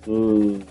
Mm.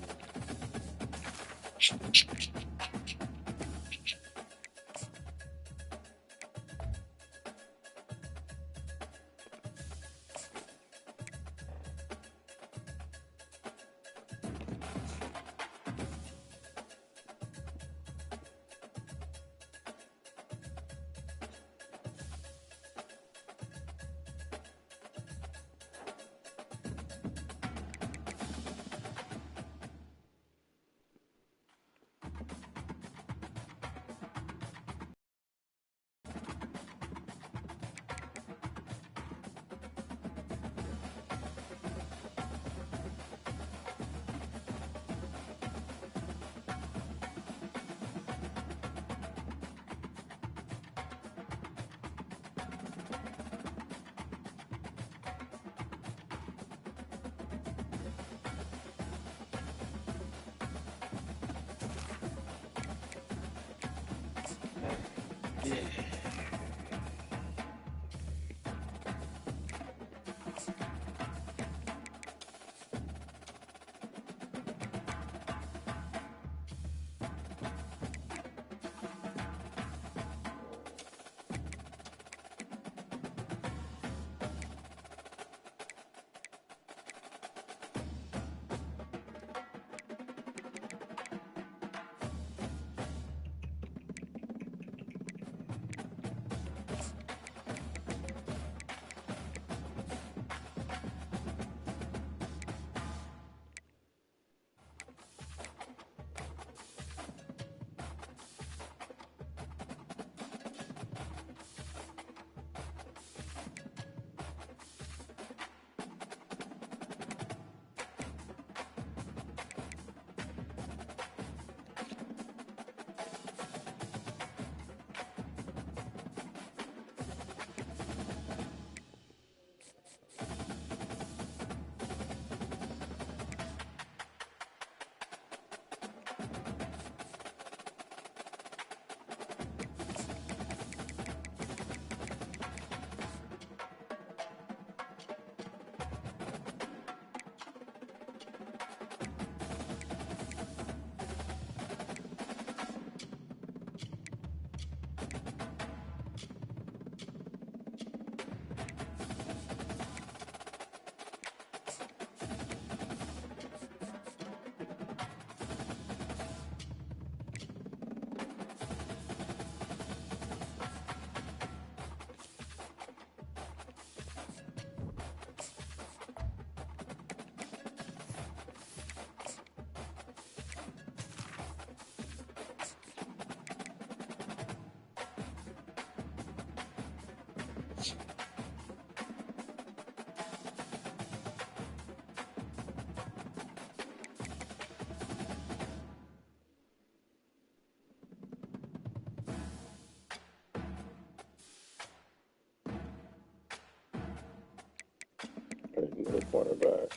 Another cornerback.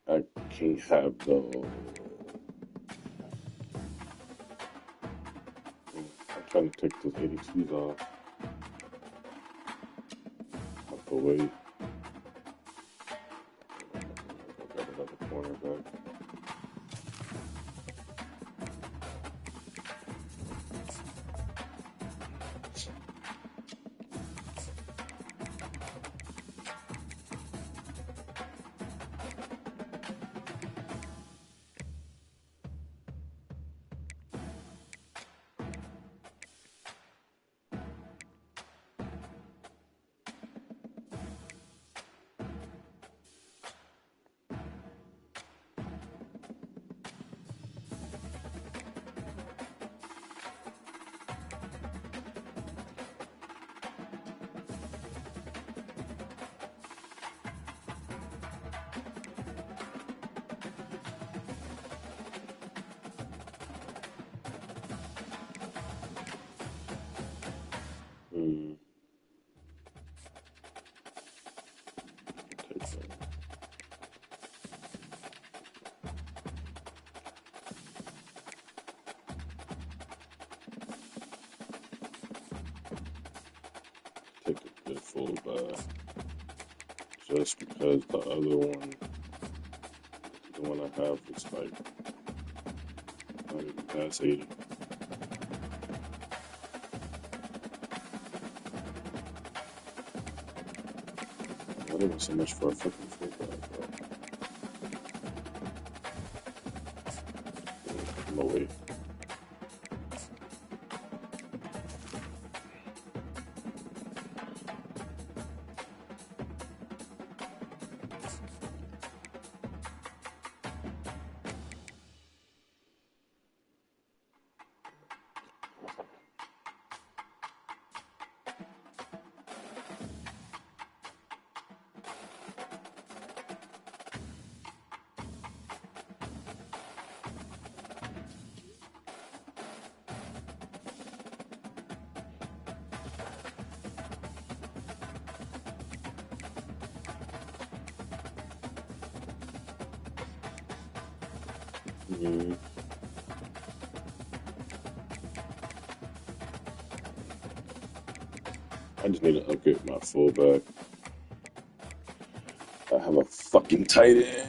I can't have no. I'm trying to take those 82s off. Out the way. I got another cornerback. Mm, take that. Take a good fullback. Just because the other one The one I have is like not even past 80. Why they want so much for a fucking fullback, bro? No way. I just need to upgrade my fullback. I have a fucking tight end.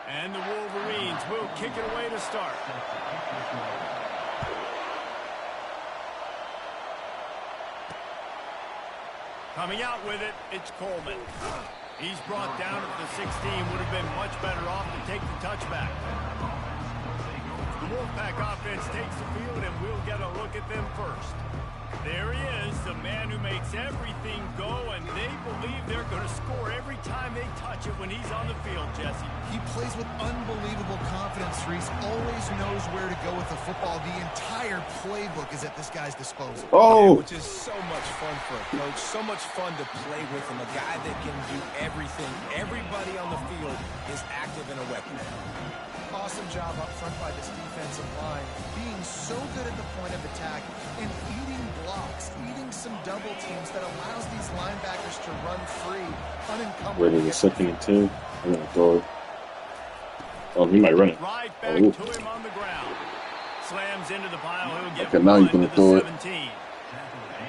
And the Wolverines will kick it away to start. Coming out with it, it's Coleman. He's brought down at the 16, would have been much better off to take the touchback. The Wolfpack offense takes the field, and we'll get a look at them first. There he is, the man who makes everything go, and they believe they're going to score every time they touch it when he's on the field, Jesse. He plays with unbelievable confidence, Reese. Always knows where to go with the football. The entire playbook is at this guy's disposal. Oh! Which is so much fun for a coach, so much fun to play with him, a guy that can do everything. Everybody on the field is active and a weapon. Awesome job up front by this defensive line, being so good at the point of attack and eating blocks, eating some double teams that allows these linebackers to run free, unencumbered. Wait, there's a 2nd and 10. I'm gonna throw it. Oh, he might run it. Right back Oh. to him on the ground. Slams into the pile. He'll get Okay, now you one can to throw the it. 17.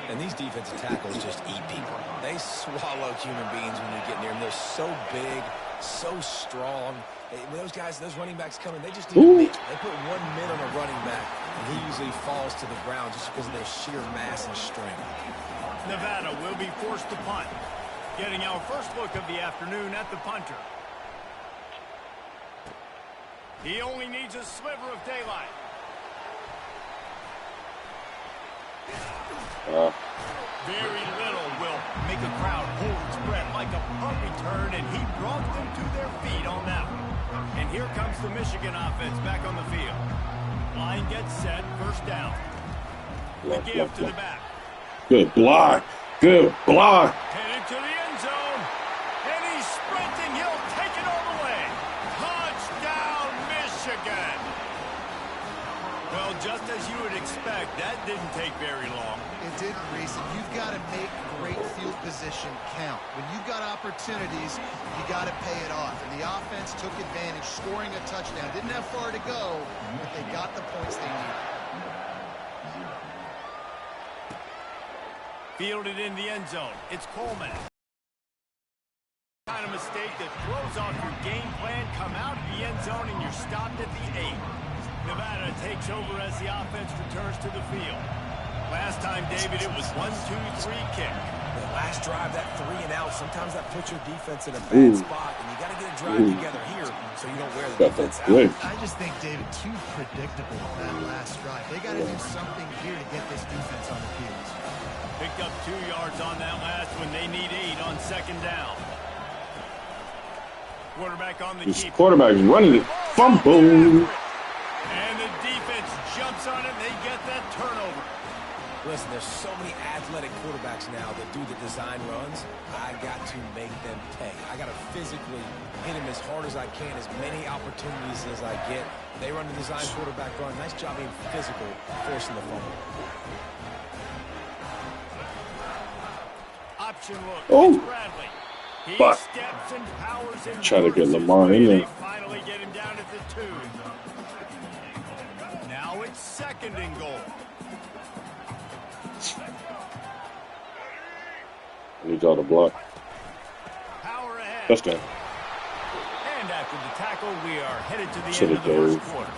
And these defensive tackles just eat people. They swallow human beings when you get near them. They're so big, so strong. When those guys, those running backs come in, they just need a minute. They put 1 minute on a running back, and he usually falls to the ground just because of their sheer mass and strength. Nevada will be forced to punt. Getting our first look of the afternoon at the punter. He only needs a sliver of daylight. Very little will make a crowd hold its breath like a punt return, and he brought them to their feet on that one. And here comes the Michigan offense back on the field. Line gets set, first down. The give to the back. Good block. Good block. Headed to the end zone. And he's sprinting. He'll take it all the way. Touchdown, Michigan. Well, just as you would expect, that didn't take very long. It didn't, Reese, and you've got to make great field position count. When you've got opportunities, you got to pay it off. And the offense took advantage, scoring a touchdown. Didn't have far to go, but they got the points they needed. Fielded in the end zone. It's Coleman. Kind of mistake that throws off your game plan. Come out of the end zone and you're stopped at the 8. Nevada takes over as the offense returns to the field. Last time, David, it was 1-2-3 kick. The last drive, that 3 and out, sometimes that puts your defense in a bad spot, and you got to get a drive together here. so you don't wear the Got that defense quick. out. I just think, David, too predictable that last drive. They got to do something here to get this defense on their heels. Picked up 2 yards on that last one. They need 8 on second down. Quarterback on the This keep. quarterback's running it. Fumble. And the defense jumps on it. They get that turnover. Listen, there's so many athletic quarterbacks now that do the design runs. I got to make them pay. I got to physically hit them as hard as I can, as many opportunities as I get. They run the design quarterback run. Nice job being physical, forcing the fumble. Option look. Oh. It's Bradley. He Fuck. steps and powers in. Try to get Lamar in there. They finally get him down at the 2. Now it's second and goal. I need y'all to block. Power ahead. Touchdown. And after the tackle, we are headed to the Should've end of the first dove. quarter.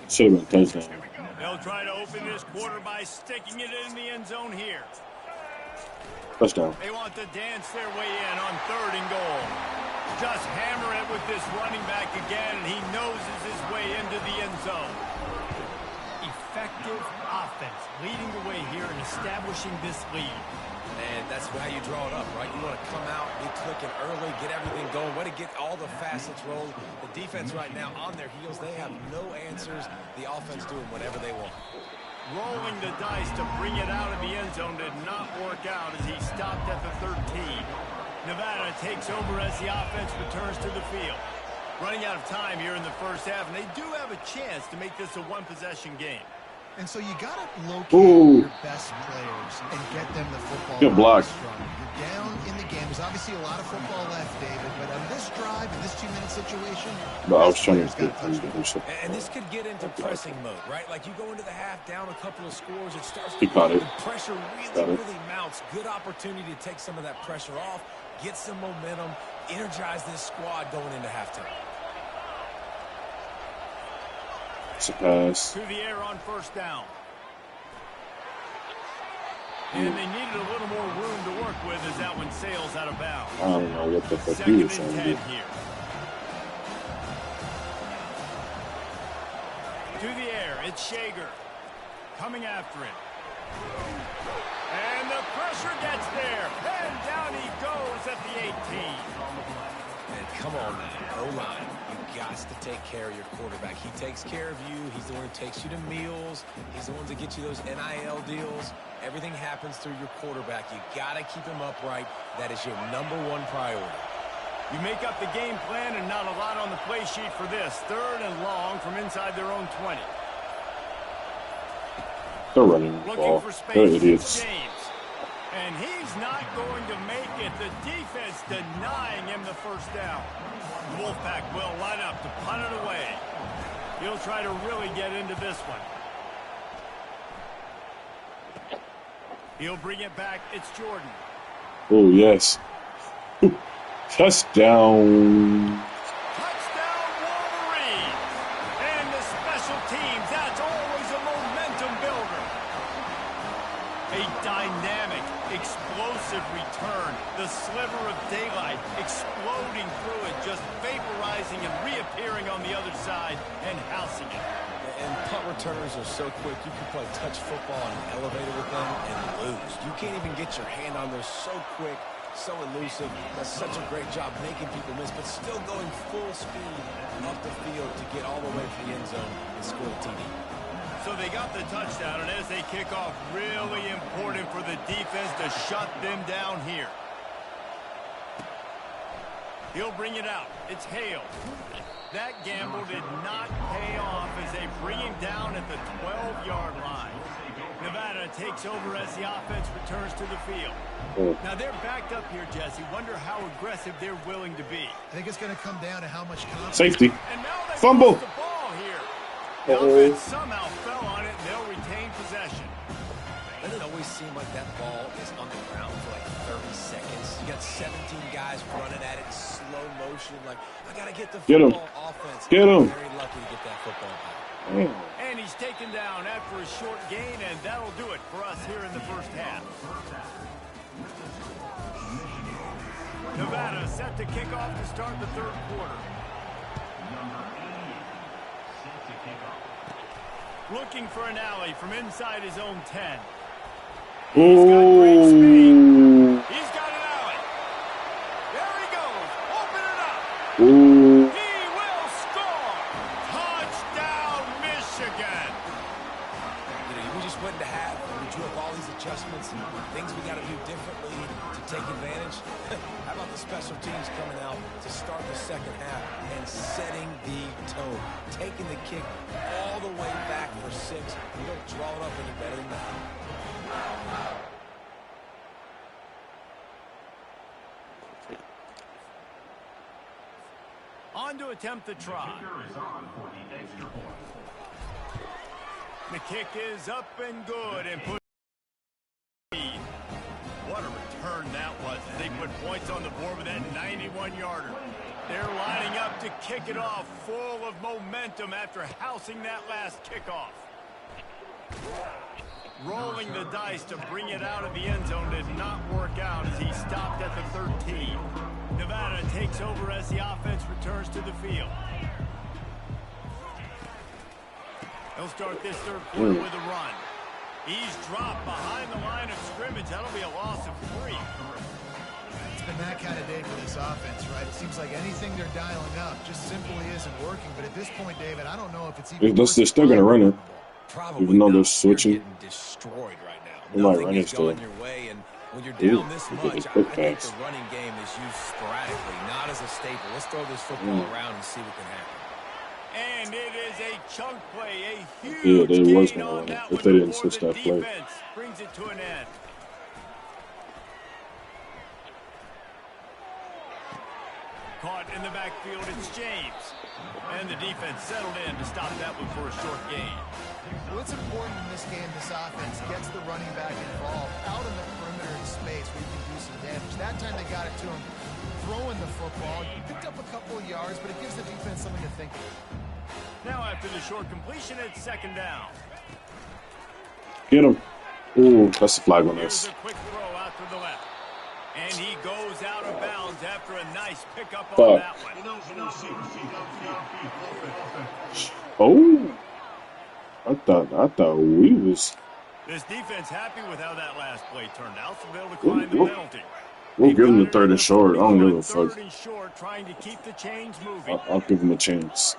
Should have been touchdown. They'll try to open this quarter by sticking it in the end zone here. Touchdown. They want to dance their way in on 3rd and goal. Just hammer it with this running back again, and he noses his way into the end zone. Effective offense leading the way here and establishing this lead. And that's how you draw it up, right? You want to come out, be clicking early, get everything going, way to get all the facets rolled. The defense right now on their heels, they have no answers. The offense doing whatever they want. Rolling the dice to bring it out of the end zone did not work out as he stopped at the 13. Nevada takes over as the offense returns to the field. Running out of time here in the first half, and they do have a chance to make this a one-possession game. And so you got to locate Ooh. your best players and get them the football. Good block. You're down in the game. There's obviously a lot of football left, David, but on this drive, in this 2-minute situation, But I was best trying players to get gotta touch them the to do something. And this could get into pressing mode, right? Like you go into the half down a couple of scores, it starts He caught it. the pressure Got really, it. really mounts. Good opportunity to take some of that pressure off, get some momentum, energize this squad going into halftime. It's a pass. To the air on first down. And they needed a little more room to work with as that one sails out of bounds. I don't know what the fuck he Second was and trying to 10 do. here. To the air, it's Shager. Coming after it. And the pressure gets there. And down he goes at the 18. And come on now, O-line. You got to take care of your quarterback. He takes care of you. He's the one who takes you to meals. He's the one to get you those NIL deals. Everything happens through your quarterback. You got to keep him upright. That is your #1 priority. You make up the game plan and not a lot on the play sheet for this. 3rd and long from inside their own 20. They're running the Looking ball. for space. They're idiots. James. And he's not going to make it. The defense denying him the first down. The Wolfpack will line up to punt it away. He'll try to really get into this one. He'll bring it back. It's Jordan. Oh, yes. Touchdown. Touchdown Wolverines. And the special teams, that's always a momentum builder. A dynamic, explosive return. The sliver of daylight exploding through it, just vaporizing and reappearing on the other side and housing it. And punt returners are so quick, you can play touch football on an elevator with them and lose. You can't even get your hand on those so quick, so elusive. Does such a great job making people miss, but still going full speed up the field to get all the way to the end zone and score a TD. So they got the touchdown, and as they kick off, really important for the defense to shut them down here. He'll bring it out. It's Hale. That gamble did not pay off as they bring him down at the 12-yard line. Nevada takes over as the offense returns to the field. Now they're backed up here, Jesse. Wonder how aggressive they're willing to be. I think it's going to come down to how much confidence. Safety. And now they Fumble. lose the ball here. The offense somehow fell on it, and they'll retain possession. Doesn't it always seem like that ball is on the ground for like 30 seconds? You got 17 guys running at it in slow motion. Like, I got to get the Get him. football offense. Get him. Very lucky to get that football back. And he's taken down after a short gain, and that'll do it for us here in the first half. Nevada set to kick off to start the third quarter. Looking for an alley from inside his own 10. He's got great speed. He's got an alley. There he goes. Open it up. He will score. Touchdown, Michigan. You know, we just went into half. We drew up all these adjustments and things we got to do differently to take advantage. How about the special teams coming out to start the second half and setting the tone, taking the kick all the way back for 6. You don't draw it up any better than that. On to attempt the try. The kick is up and good and put. What a return that was as they put points on the board with that 91-yarder. They're lining up to kick it off full of momentum after housing that last kickoff. Rolling the dice to bring it out of the end zone did not work out as he stopped at the 13. Nevada takes over as the offense returns to the field. He'll start this third quarter with a run. He's dropped behind the line of scrimmage. That'll be a loss of 3. It's been that kind of day for this offense, right? It seems like anything they're dialing up just simply isn't working. But at this point, David, I don't know if it's even. They're still going to run it. Probably even though they're not. switching. You're getting destroyed right now. They might Nothing run is it still. going your way, and when you're down this much, I think pass. the running game is used sporadically, not as a staple. Let's throw this football around and see what can happen. And it is a chunk play, a huge Yeah, they was gain gonna on run it that if one they didn't before switch the that play. defense brings it to an end. Caught in the backfield, it's James. And the defense settled in to stop that one for a short gain. What's important in this game, this offense gets the running back involved out in the perimeter in space where you can do some damage. That time they got it to him throwing the football. He picked up a couple of yards, but it gives the defense something to think about. Now after the short completion, it's second down. Get him. Ooh, that's a flag on Here's us. a quick throw out to the left. And he goes out of bounds after a nice pickup Fuck. on that one. Oh. I thought we was. This defense happy with how that last play turned out, so they'll decline the penalty. We'll give him the third and short. I don't give a fuck. Third and short, trying to keep the chains moving. I'll give him a chance.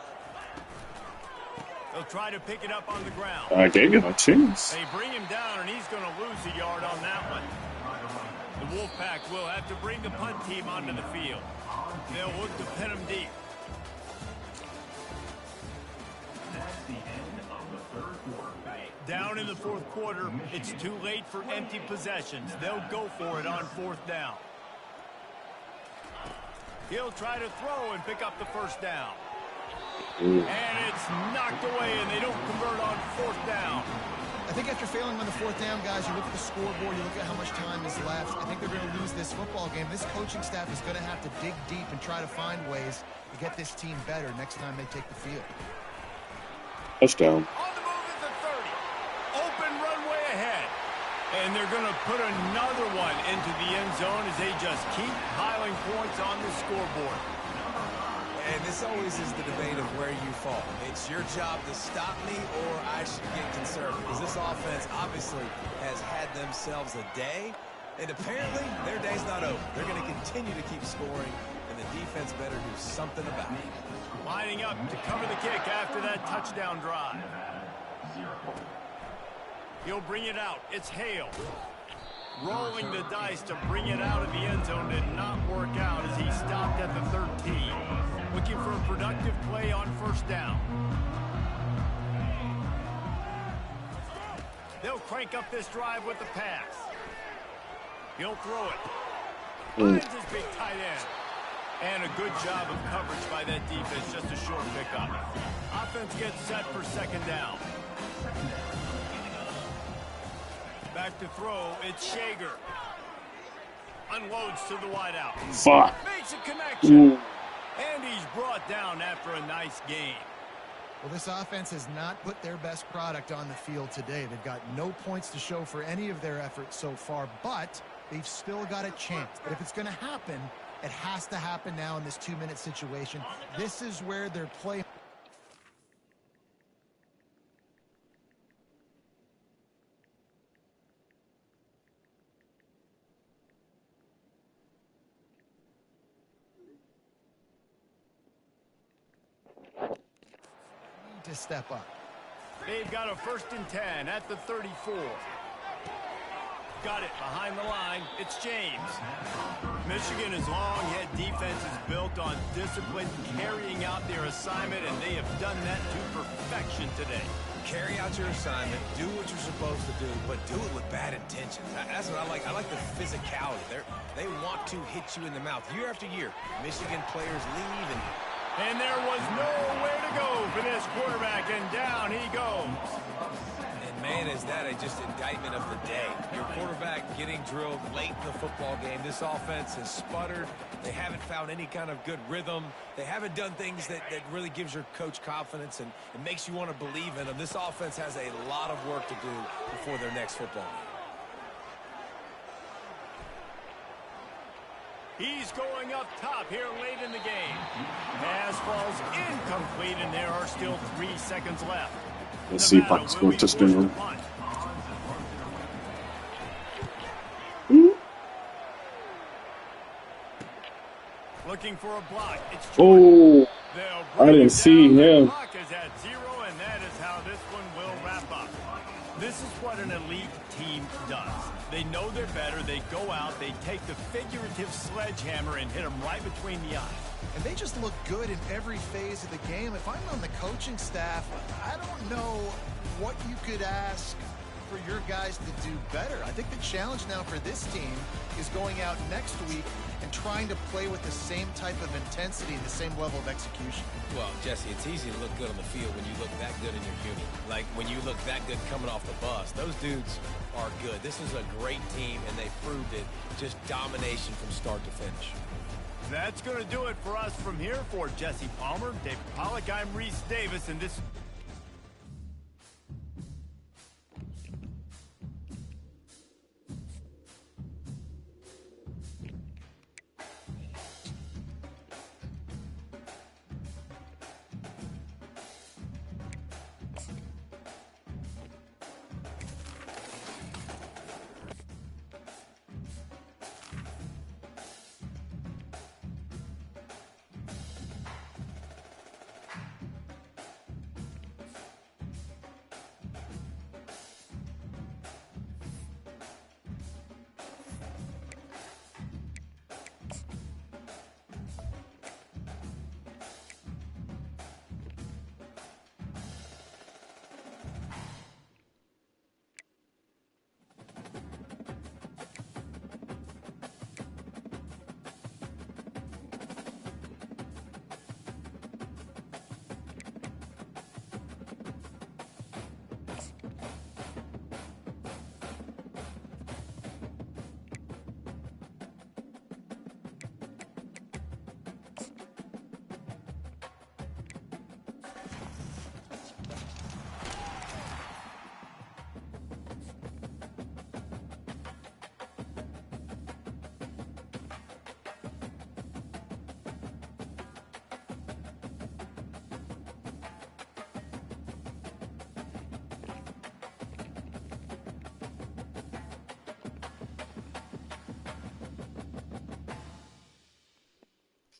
They'll try to pick it up on the ground. I gave him a chance. They bring him down, and he's going to lose a yard on that one. The Wolfpack will have to bring the punt team onto the field. They'll look to pin him deep. Down in the fourth quarter, it's too late for empty possessions. They'll go for it on fourth down. He'll try to throw and pick up the first down. And it's knocked away, and they don't convert on fourth down. I think after failing on the fourth down, guys, you look at the scoreboard, you look at how much time is left. I think they're going to lose this football game. This coaching staff is going to have to dig deep and try to find ways to get this team better next time they take the field. Touchdown. On the move at the 30. Open runway ahead. And they're going to put another one into the end zone as they just keep piling points on the scoreboard. And this always is the debate of where you fall. It's your job to stop me, or I should get concerned, because this offense obviously has had themselves a day, and apparently their day's not over. They're going to continue to keep scoring, and the defense better do something about it. Lining up to cover the kick after that touchdown drive. He'll bring it out. It's Hale. Rolling the dice to bring it out of the end zone did not work out as he stopped at the 13. Looking for a productive play on first down. They'll crank up this drive with the pass. He'll throw it. Finds his big tight end. And a good job of coverage by that defense, just a short pickup. Offense gets set for second down. Back to throw, it's Shager. Unloads to the wideout. Fuck. Makes a connection. And he's brought down after a nice gain. Well, this offense has not put their best product on the field today. They've got no points to show for any of their efforts so far, but they've still got a chance. But if it's going to happen, it has to happen now in this 2-minute situation. This is where their play... to step up. They've got a 1st and 10 at the 34. Got it behind the line. It's James. Michigan's long-head defense is built on discipline, carrying out their assignment, and they have done that to perfection today. Carry out your assignment, do what you're supposed to do, but do it with bad intentions. That's what I like. I like the physicality. They want to hit you in the mouth year after year. Michigan players leave, and there was nowhere to go for this quarterback, and down he goes. And man, is that just indictment of the day. Your quarterback getting drilled late in the football game. This offense has sputtered. They haven't found any kind of good rhythm. They haven't done things that really gives your coach confidence and it makes you want to believe in them. This offense has a lot of work to do before their next football game. He's going up top here late in the game. Pass falls incomplete, and there are still 3 seconds left. Let's see if I can score a touchdown. Looking for a block. It's oh, I didn't see him. Block is at 0, and that is how this one will wrap up. This is what an elite team does. They know they're better. They go out. They take the figurative sledgehammer and hit them right between the eyes. And they just look good in every phase of the game. If I'm on the coaching staff, I don't know what you could ask for your guys to do better. I think the challenge now for this team is going out next week and trying to play with the same type of intensity and the same level of execution. Well, Jesse, it's easy to look good on the field when you look that good in your uni. Like when you look that good coming off the bus. Those dudes are good. This is a great team, and they proved it. Just domination from start to finish. That's going to do it for us from here. For Jesse Palmer, Dave Pollock, I'm Reese Davis, and this...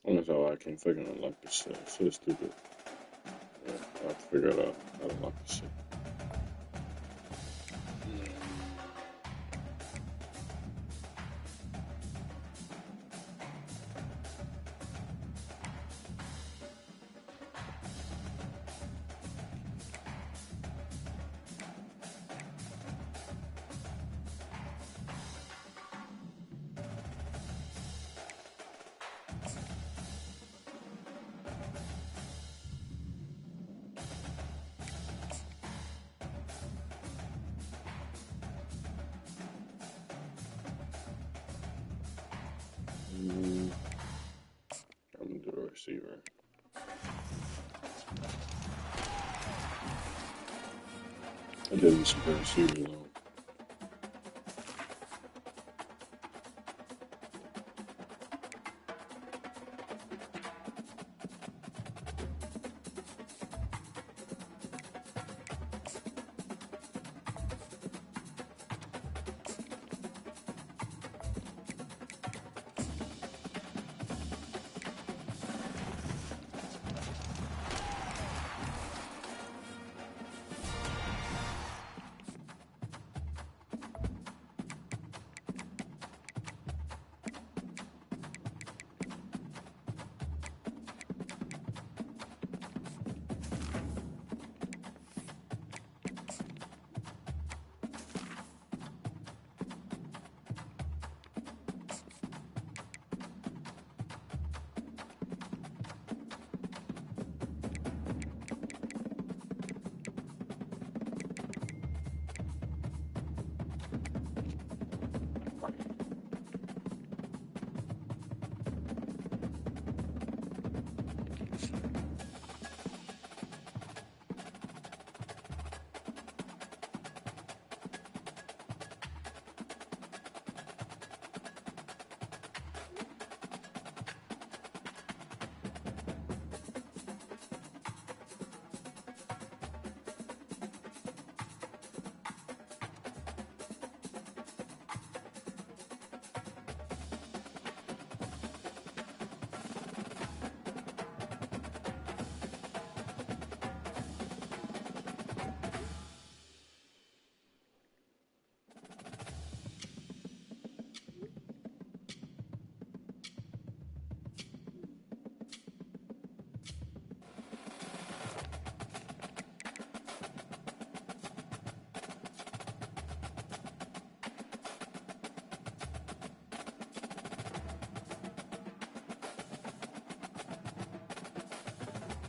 I don't know how I can figure out like this shit. It's so stupid. Yeah, I have to figure it out. I don't like this shit. I'm the receiver. I didn't see the receiver though.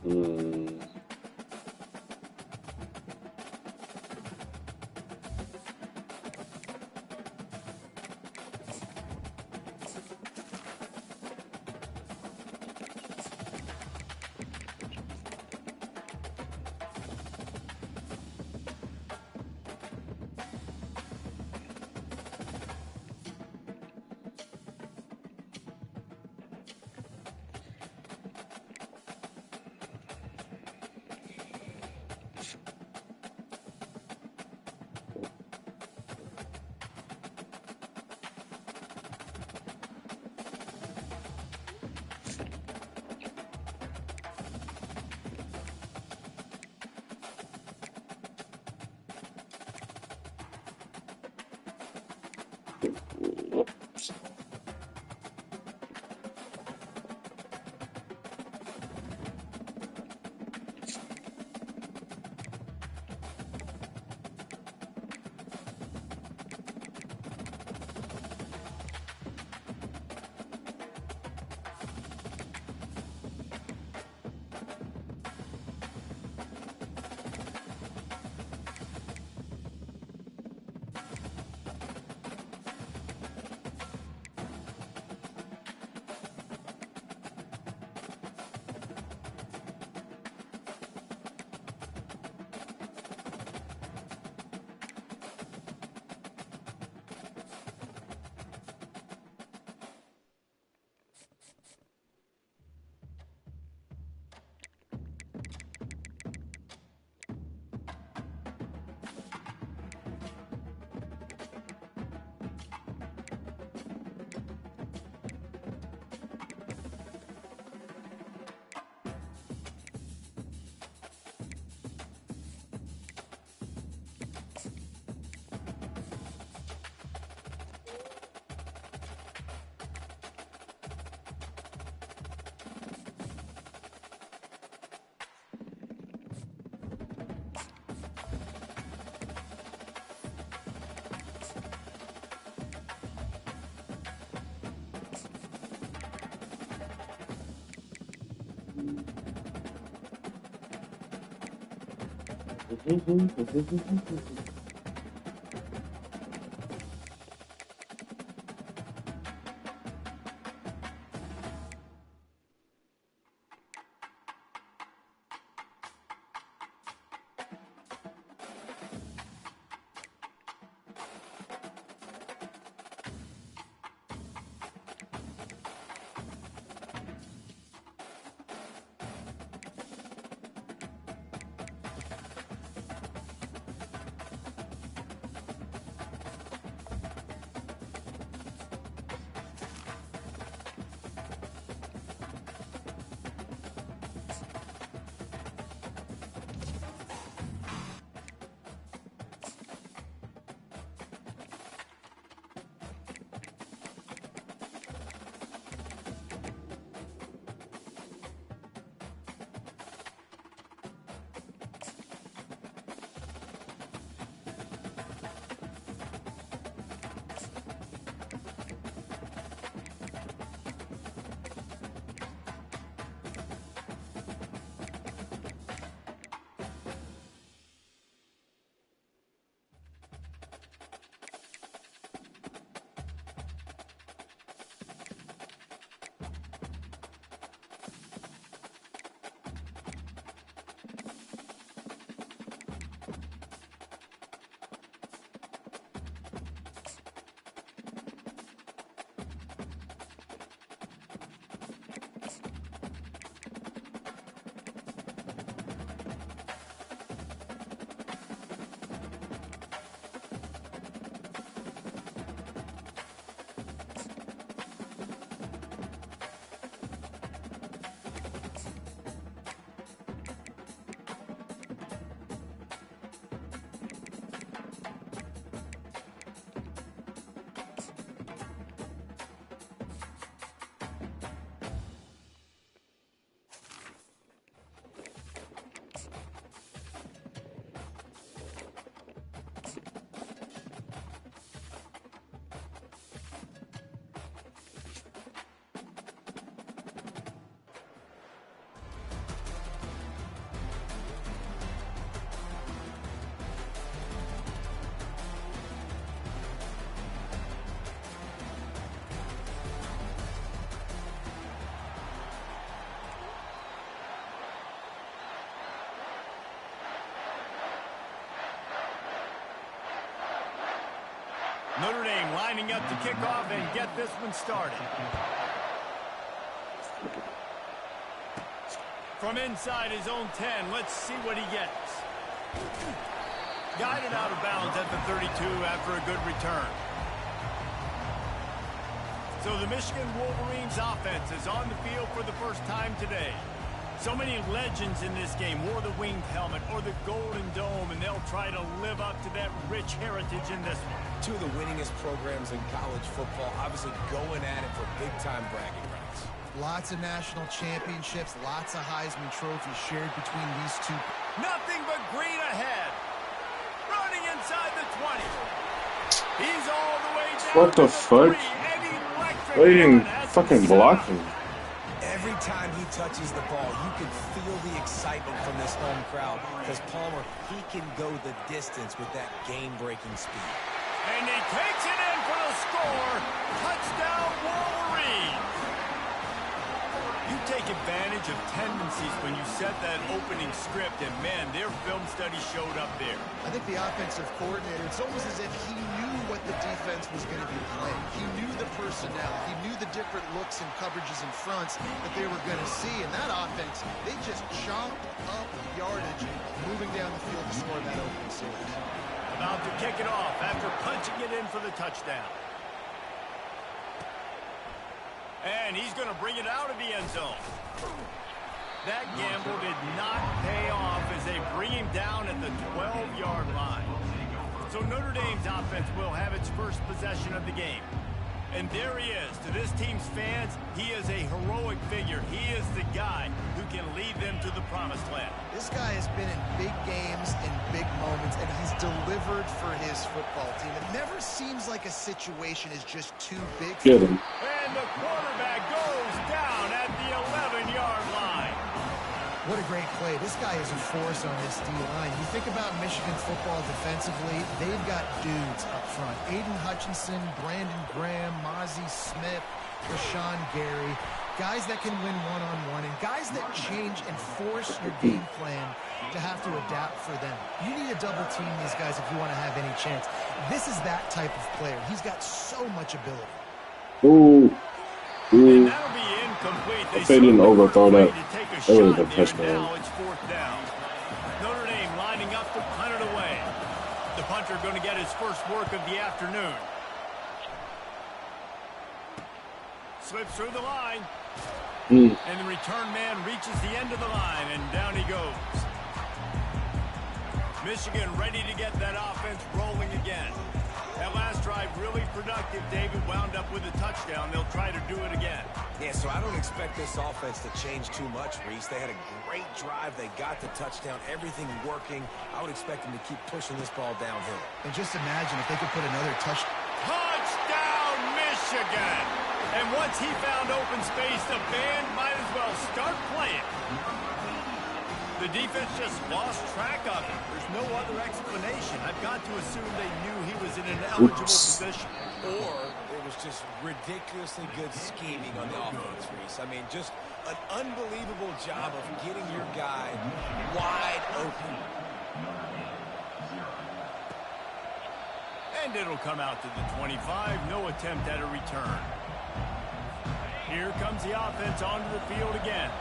Mm. Notre Dame lining up to kick off and get this one started. From inside his own 10, let's see what he gets. Guided out of bounds at the 32 after a good return. So the Michigan Wolverines offense is on the field for the first time today. So many legends in this game wore the winged helmet or the golden dome, and they'll try to live up to that rich heritage in this one. Two of the winningest programs in college football, obviously going at it for big-time bragging rights. Lots of national championships, lots of Heisman trophies shared between these two. Nothing but green ahead. Running inside the 20. He's all the way down. What the fuck? Why you didn't fucking block him? Every time he touches the ball, you can feel the excitement from this home crowd because Palmer, he can go the distance with that game-breaking speed. And he takes it in for the score. Touchdown, Wolverines. You take advantage of tendencies when you set that opening script, and man, their film study showed up there. I think the offensive coordinator, it's almost as if he knew what the defense was going to be playing. He knew the personnel. He knew the different looks and coverages and fronts that they were going to see. And that offense, they just chomped up yardage moving down the field to score that opening series. About to kick it off after punching it in for the touchdown. And he's going to bring it out of the end zone. That gamble did not pay off as they bring him down at the 12-yard line. So Notre Dame's offense will have its first possession of the game. And there he is. To this team's fans, he is a heroic figure. He is the guy who can lead them to the promised land. This guy has been in big games and big moments, and he's delivered for his football team. It never seems like a situation is just too big. Get him. And the quarterback goes down at the 11-yard line. What a great play. This guy is a force on this D-line. You think about Michigan football defensively, they've got dudes up front. Aiden Hutchinson, Brandon Graham, Mozzie Smith, Rashawn Gary. Guys that can win one-on-one and guys that change and force your game plan to have to adapt for them. You need to double team these guys if you want to have any chance. This is that type of player. He's got so much ability. Ooh. And that'll be incomplete. If they didn't overthrow that, that would have been touchdown. Now it's fourth down. Notre Dame lining up to punt it away. The punter going to get his first work of the afternoon. Slips through the line. And the return man reaches the end of the line, and down he goes. Michigan ready to get that offense rolling again. That last drive really productive. David wound up with a touchdown. They'll try to do it again. Yeah, so I don't expect this offense to change too much, Reese. They had a great drive. They got the touchdown. Everything working. I would expect them to keep pushing this ball downhill. And just imagine if they could put another Touchdown, Michigan! And once he found open space, the band might as well start playing. The defense just lost track of it. There's no other explanation. I've got to assume they knew he was in an eligible position. Or it was just ridiculously good scheming on the offense, Reese. I mean, just an unbelievable job of getting your guy wide open. And it'll come out to the 25. No attempt at a return. Here comes the offense onto the field again.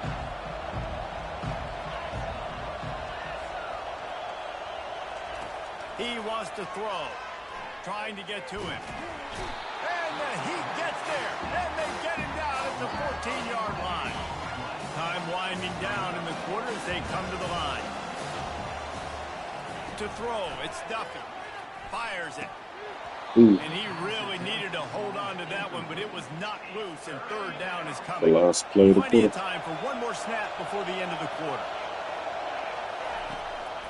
He wants to throw, trying to get to him. And he gets there, and they get him down at the 14-yard line. Time winding down in the quarter as they come to the line. To throw, it's Duffy. Fires it. And he really needed to hold on to that one, but it was knocked loose, and third down is coming. The last play of the Plenty quarter. of time for one more snap before the end of the quarter.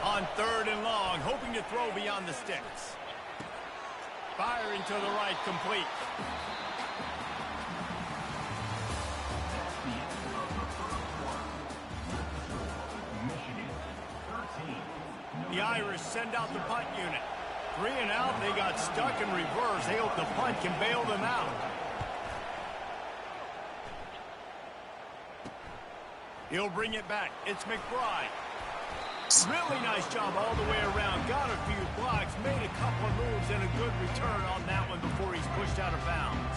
On third and long, hoping to throw beyond the sticks. Firing to the right, complete. The Irish send out the punt unit. 3 and out, they got stuck in reverse. They hope the punt can bail them out. He'll bring it back. It's McBride. Really nice job all the way around. Got a few blocks. made a couple of moves and a good return on that one before he's pushed out of bounds.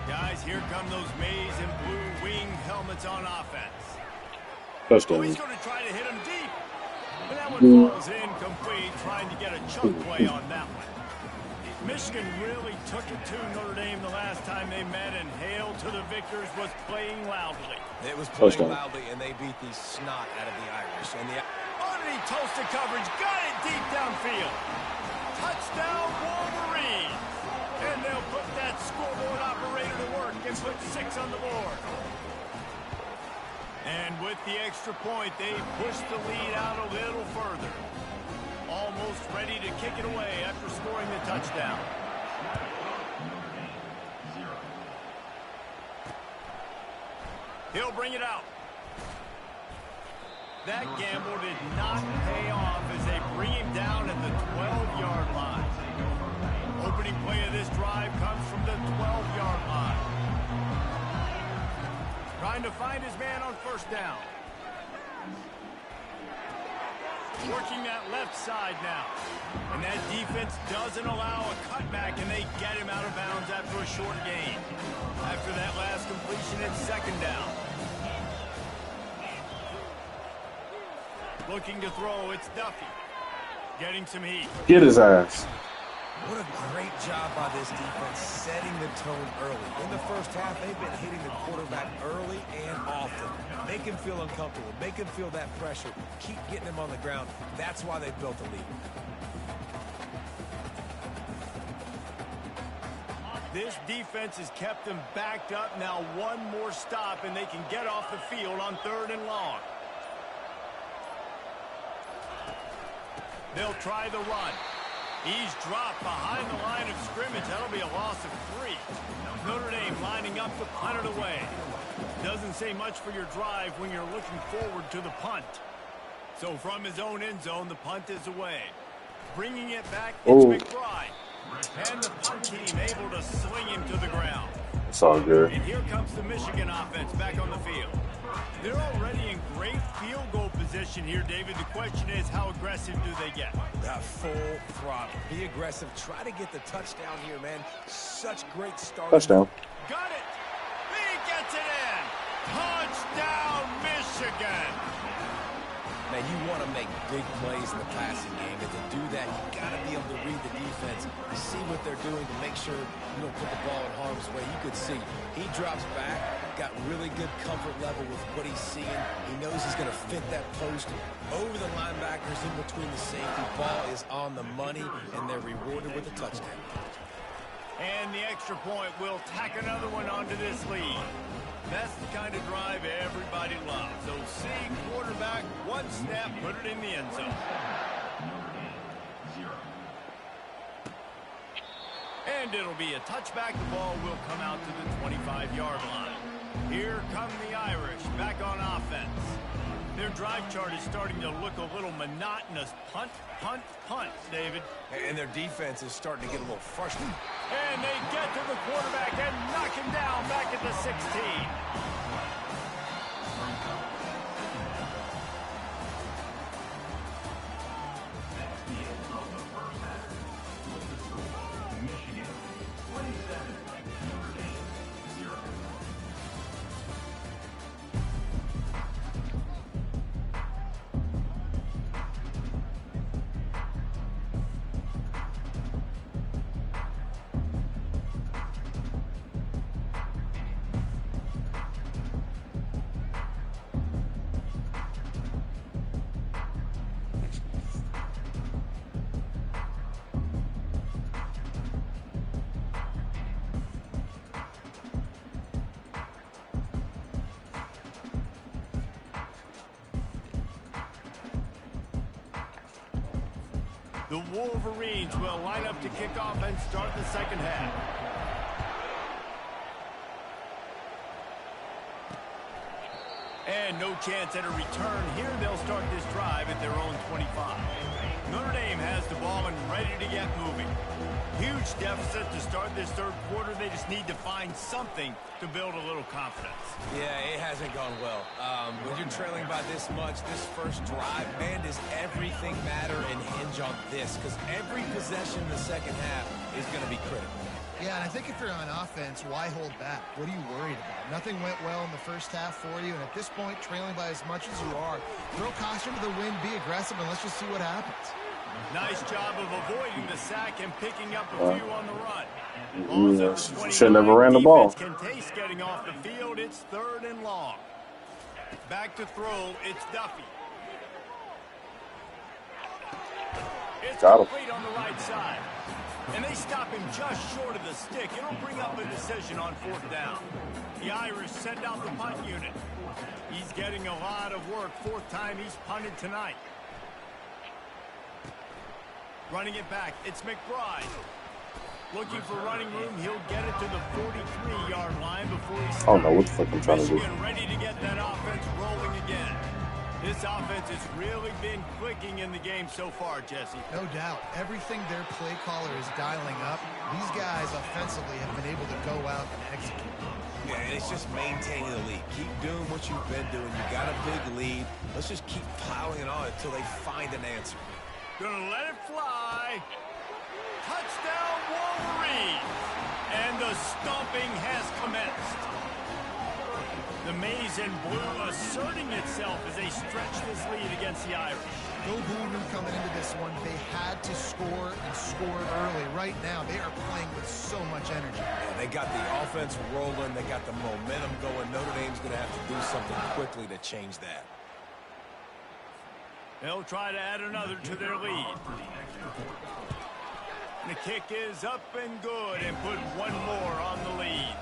Guys, here come those maize and blue winged helmets on offense. Oh, he's going to try to hit him deep. And that one falls incomplete, trying to get a chunk play on that one. Michigan really took it to Notre Dame the last time they met, and Hail to the Victors was playing loudly. It was playing loudly, and they beat the snot out of the Irish. And the underneath toasted coverage, got it deep downfield. Touchdown Wolverines. And they'll put that scoreboard operator to work and put 6 on the board. And with the extra point, they push the lead out a little further. Almost ready to kick it away after scoring the touchdown. He'll bring it out. That gamble did not pay off as they bring him down at the 12-yard line. Opening play of this drive comes from the 12-yard line. Trying to find his man on first down. Working that left side now. And that defense doesn't allow a cutback, and they get him out of bounds after a short gain. After that last completion, it's second down. Looking to throw, it's Duffy. Getting some heat. Get his ass. What a great job by this defense setting the tone early. In the first half, they've been hitting the quarterback early and often. Make him feel uncomfortable. Make him feel that pressure. Keep getting him on the ground. That's why they built the lead. This defense has kept them backed up. Now one more stop, and they can get off the field on 3rd and long. They'll try the run. He's dropped behind the line of scrimmage. That'll be a loss of 3. Notre Dame lining up to punt it away. Doesn't say much for your drive when you're looking forward to the punt. So from his own end zone, the punt is away. Bringing it back, it's McBride. And the punt team able to sling him to the ground. It's all good. And here comes the Michigan offense back on the field. They're already in great field goal position here, David. The question is, how aggressive do they get? Full throttle. Be aggressive. Try to get the touchdown here, man. Such great start. Touchdown. Got it. He gets it in. Touchdown, Michigan. Now, you want to make big plays in the passing game, and to do that, you got to be able to read the defense, see what they're doing to make sure you don't put the ball in harm's way. You could see he drops back, got really good comfort level with what he's seeing. He knows he's going to fit that post over the linebackers in between the safety. Ball is on the money, and they're rewarded with a touchdown. And the extra point will tack another one onto this lead. That's the kind of drive everybody loves. So see quarterback, one step, put it in the end zone. And it'll be a touchback. The ball will come out to the 25-yard line. Here come the Irish back on offense. Their drive chart is starting to look a little monotonous. Punt, punt, punt, David. And their defense is starting to get a little frustrated. And they get to the quarterback and knock him down back at the 16. The Wolverines will line up to kick off and start the second half. And no chance at a return here. They'll start this drive at their own 25. Notre Dame has the ball and ready to get moving. Huge huge deficit to start this third quarter. They just need to find something to build a little confidence. Yeah, it hasn't gone well. When you're trailing by this much, this first drive, man, does everything matter and hinge on this? Because every possession in the second half is going to be critical. Yeah, and I think if you're on offense, why hold back? What are you worried about? Nothing went well in the first half for you, and at this point, trailing by as much as you are, throw caution to the wind, be aggressive, and let's just see what happens. Nice job of avoiding the sack and picking up a few on the run. Ball's at the 29. Should never ran the ball. Defense can taste getting off the field. It's third and long. Back to throw. It's Duffy. It's complete on the right side. And they stop him just short of the stick. It'll bring up a decision on fourth down. The Irish send out the punt unit. He's getting a lot of work. Fourth time he's punted tonight. Running it back, it's McBride. Looking for running room, he'll get it to the 43-yard line before he stops. I don't know what the fuck I'm trying to do. Michigan ready to get that offense rolling again. This offense has really been clicking in the game so far, Jesse. No doubt. Everything their play caller is dialing up, these guys offensively have been able to go out and execute. Yeah, and it's just maintaining the lead. Keep doing what you've been doing. You got a big lead. Let's just keep piling it on until they find an answer. Gonna let it fly. Touchdown, Wolverines. And the stomping has commenced. The maize and blue asserting itself as they stretch this lead against the Irish. Go Blue coming into this one. They had to score and scored early. Right now, they are playing with so much energy. Yeah, they got the offense rolling. They got the momentum going. Notre Dame's going to have to do something quickly to change that. They'll try to add another to their lead. The kick is up and good and put one more on the lead.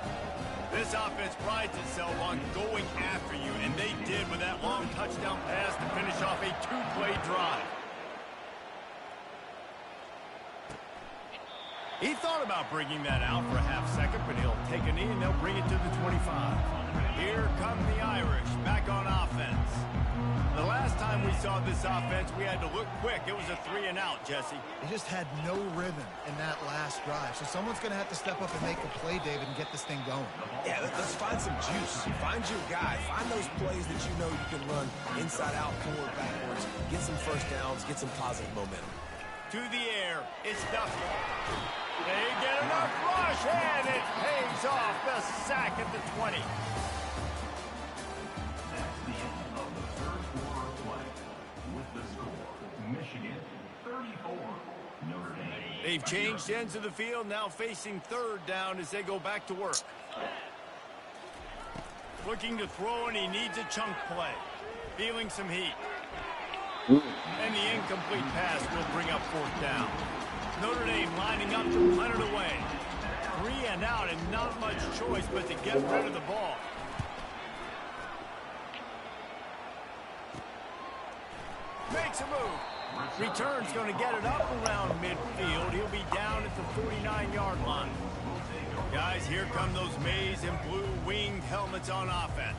This offense prides itself on going after you, and they did with that long touchdown pass to finish off a two-play drive. He thought about bringing that out for a half second, but he'll take a knee and they'll bring it to the 25. Here come the Irish back on offense. The last time we saw this offense, we had to look quick. It was a 3-and-out, Jesse. They just had no rhythm in that last drive. So someone's going to have to step up and make a play, David, and get this thing going. Yeah, let's find some juice. Find your guy. Find those plays that you know you can run inside out, forward, backwards. Get some first downs. Get some positive momentum. To the air, it's Duffy. They get enough rush, and it pays off. The sack at the 20. They've changed ends of the field, now facing third down as they go back to work. Looking to throw, and he needs a chunk play. Feeling some heat. And the incomplete pass will bring up fourth down. Notre Dame lining up to punt it away. 3-and-out and not much choice but to get rid of the ball. Makes a move. Return's going to get it up around midfield. He'll be down at the 49-yard line. Guys, here come those maize and blue winged helmets on offense.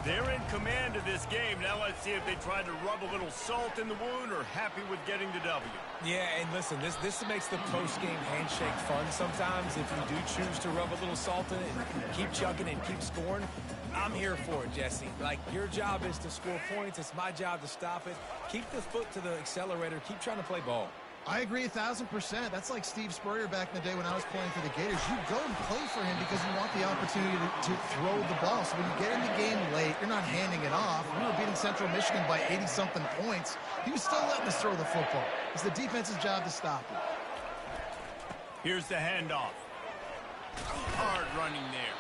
They're in command of this game. Now let's see if they try to rub a little salt in the wound or happy with getting the W. Yeah, and listen, this makes the post-game handshake fun sometimes. If you do choose to rub a little salt in it and keep chugging and keep scoring, I'm here for it, Jesse. Like, your job is to score points. It's my job to stop it. Keep the foot to the accelerator. Keep trying to play ball. I agree 1,000%. That's like Steve Spurrier back in the day when I was playing for the Gators. You go and play for him because you want the opportunity to throw the ball. So when you get in the game late, you're not handing it off. We were beating Central Michigan by 80-something points. He was still letting us throw the football. It's the defense's job to stop it. Here's the handoff. Hard running there.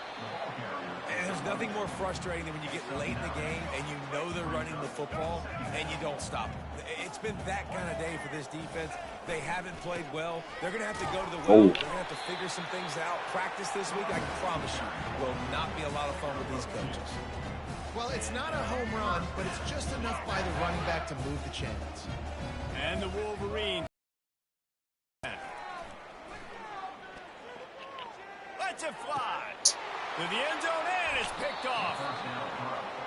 And there's nothing more frustrating than when you get late in the game and you know they're running the football and you don't stop them. It's been that kind of day for this defense. They haven't played well. They're going to have to go to the well. They're going to have to figure some things out. Practice this week, I can promise you, will not be a lot of fun with these coaches. Well, it's not a home run, but it's just enough by the running back to move the chains. And the Wolverines. Lets it fly. To the end zone, and it's picked off.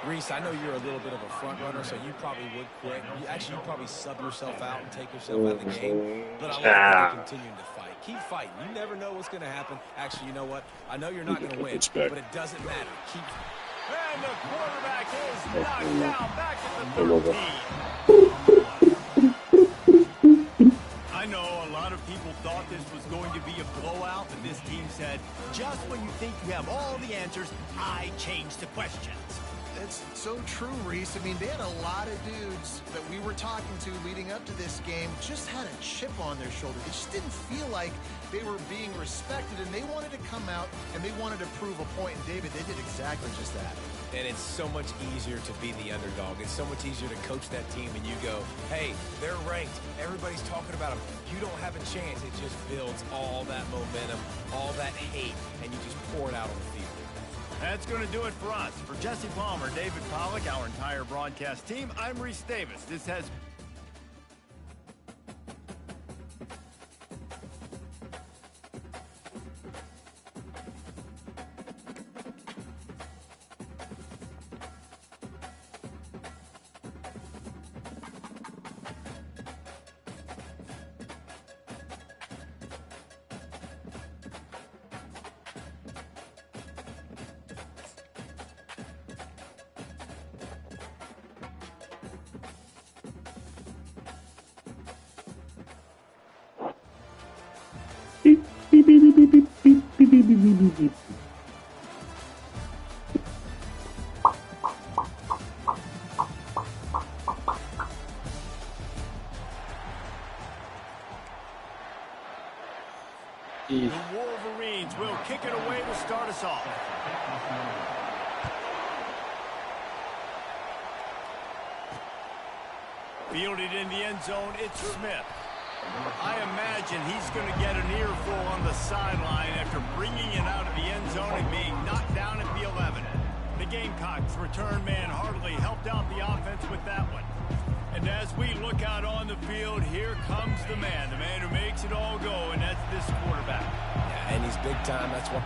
Reese, I know you're a little bit of a front runner, so you probably would quit. You probably sub yourself out and take yourself out of the game. But I like that you're continuing to fight. Keep fighting. You never know what's going to happen. Actually, you know what? I know you're not going to win, but it doesn't matter. Keep. And the quarterback is knocked down back at the 13. I know a lot of people thought this was going to be a blowout, but this team said, just when you think you have all the answers, I change the questions. It's so true, Reese. I mean, they had a lot of dudes that we were talking to leading up to this game just had a chip on their shoulder. They just didn't feel like they were being respected, and they wanted to come out and they wanted to prove a point. And David, they did exactly just that. And it's so much easier to be the underdog. It's so much easier to coach that team and you go, hey, they're ranked. Everybody's talking about them. You don't have a chance. It just builds all that momentum, all that hate, and you just pour it out on the field. That's going to do it for us. For Jesse Palmer, David Pollack, our entire broadcast team, I'm Reese Davis. This has... The Wolverines will kick it away to start us off. Fielded in the end zone, it's Smith. I imagine he's going to get an earful on the sideline after bringing it out of the end zone and being knocked down at the 11. The Gamecocks return man Hartley helped out the offense with that one. And as we look out on the field, here comes the man who makes it all go, and that's this quarterback. Yeah, and he's big time. That's why.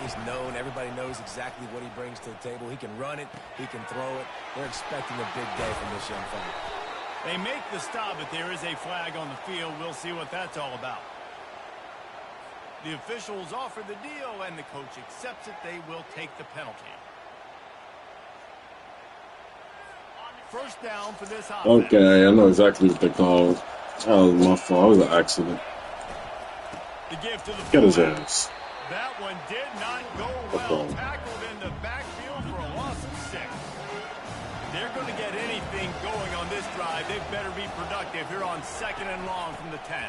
He's known. Everybody knows exactly what he brings to the table. He can run it. He can throw it. They're expecting a big day from this young fella. They make the stop, but there is a flag on the field. We'll see what that's all about. The officials offer the deal, and the coach accepts it. They will take the penalty. First down for this offense. Okay, I know exactly what they called. That was my fault. It was an accident. The gift to the Get his ass. That one did not go well. Tackled in the backfield for a loss of 6. They're going to get anything going on this drive. They better be productive here on 2nd and long from the 10.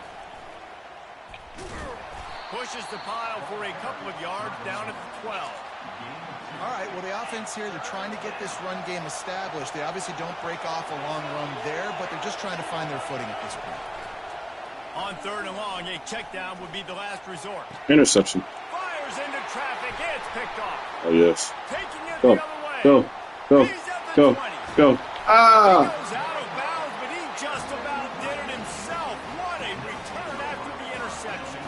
Pushes the pile for a couple of yards down at the 12. All right, well, the offense here, they're trying to get this run game established. They obviously don't break off a long run there, but they're just trying to find their footing at this point. On 3rd and long, a check down would be the last resort. Interception. Fires into traffic. It's picked off. Oh, yes. Taking it Go, the other way. go, go, He's at the go, 20. go. Ah! He goes out of bounds, but he just about did it himself. What a return after the interception.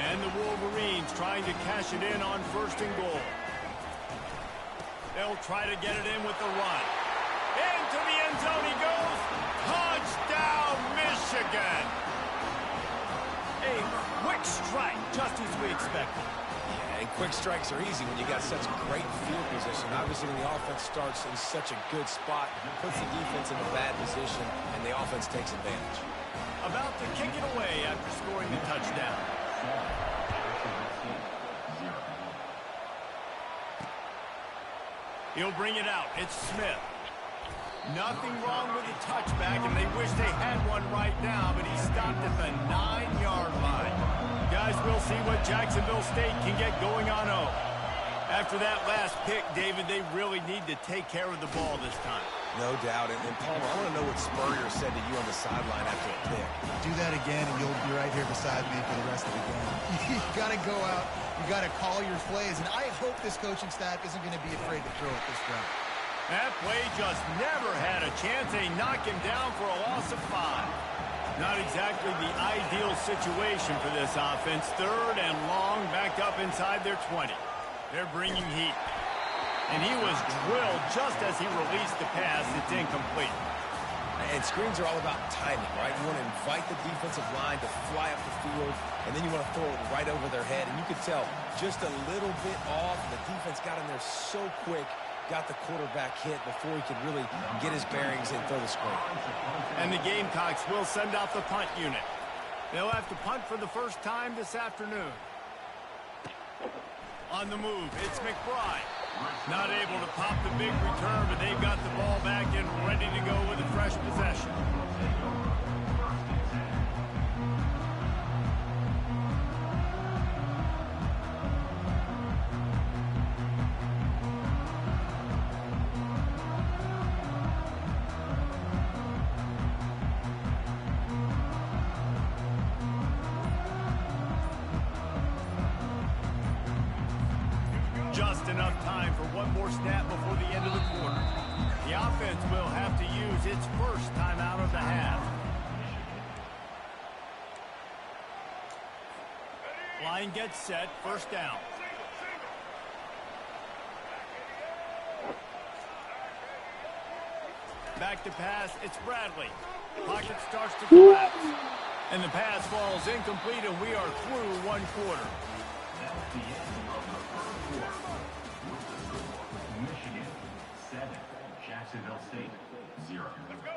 And the Wolverines trying to cash it in on 1st and goal. They'll try to get it in with the run. Into the end zone he goes. Touchdown, Michigan. A quick strike, just as we expected. Yeah, and quick strikes are easy when you got such great field position. Obviously, when the offense starts in such a good spot, puts the defense in a bad position, and the offense takes advantage. About to kick it away after scoring the touchdown. He'll bring it out. It's Smith. Nothing wrong with the touchback, and they wish they had one right now, but he stopped at the 9-yard line. Guys, we'll see what Jacksonville State can get going on 0. After that last pick, David, they really need to take care of the ball this time. No doubt. And Palmer, I want to know what Spurrier said to you on the sideline after a pick. Do that again, and you'll be right here beside me for the rest of the game. You got to go out. You got to call your plays, and I hope this coaching staff isn't going to be afraid to throw it this round. That play just never had a chance. They knock him down for a loss of 5. Not exactly the ideal situation for this offense. 3rd and long, backed up inside their 20. They're bringing heat. And he was drilled just as he released the pass. It's incomplete. And screens are all about timing, right? You want to invite the defensive line to fly up the field, and then you want to throw it right over their head. And you could tell just a little bit off. The defense got in there so quick, got the quarterback hit before he could really get his bearings and throw the screen. And the Gamecocks will send out the punt unit. They'll have to punt for the first time this afternoon. On the move, it's McBride. Not able to pop the big return, but they've got the ball back and ready to go with a fresh possession. Just enough time for one more snap before the end of the quarter. The offense will have to use its first timeout of the half. Line gets set, first down. Back to pass, it's Bradley. Pocket starts to collapse. And the pass falls incomplete, and we are through one quarter.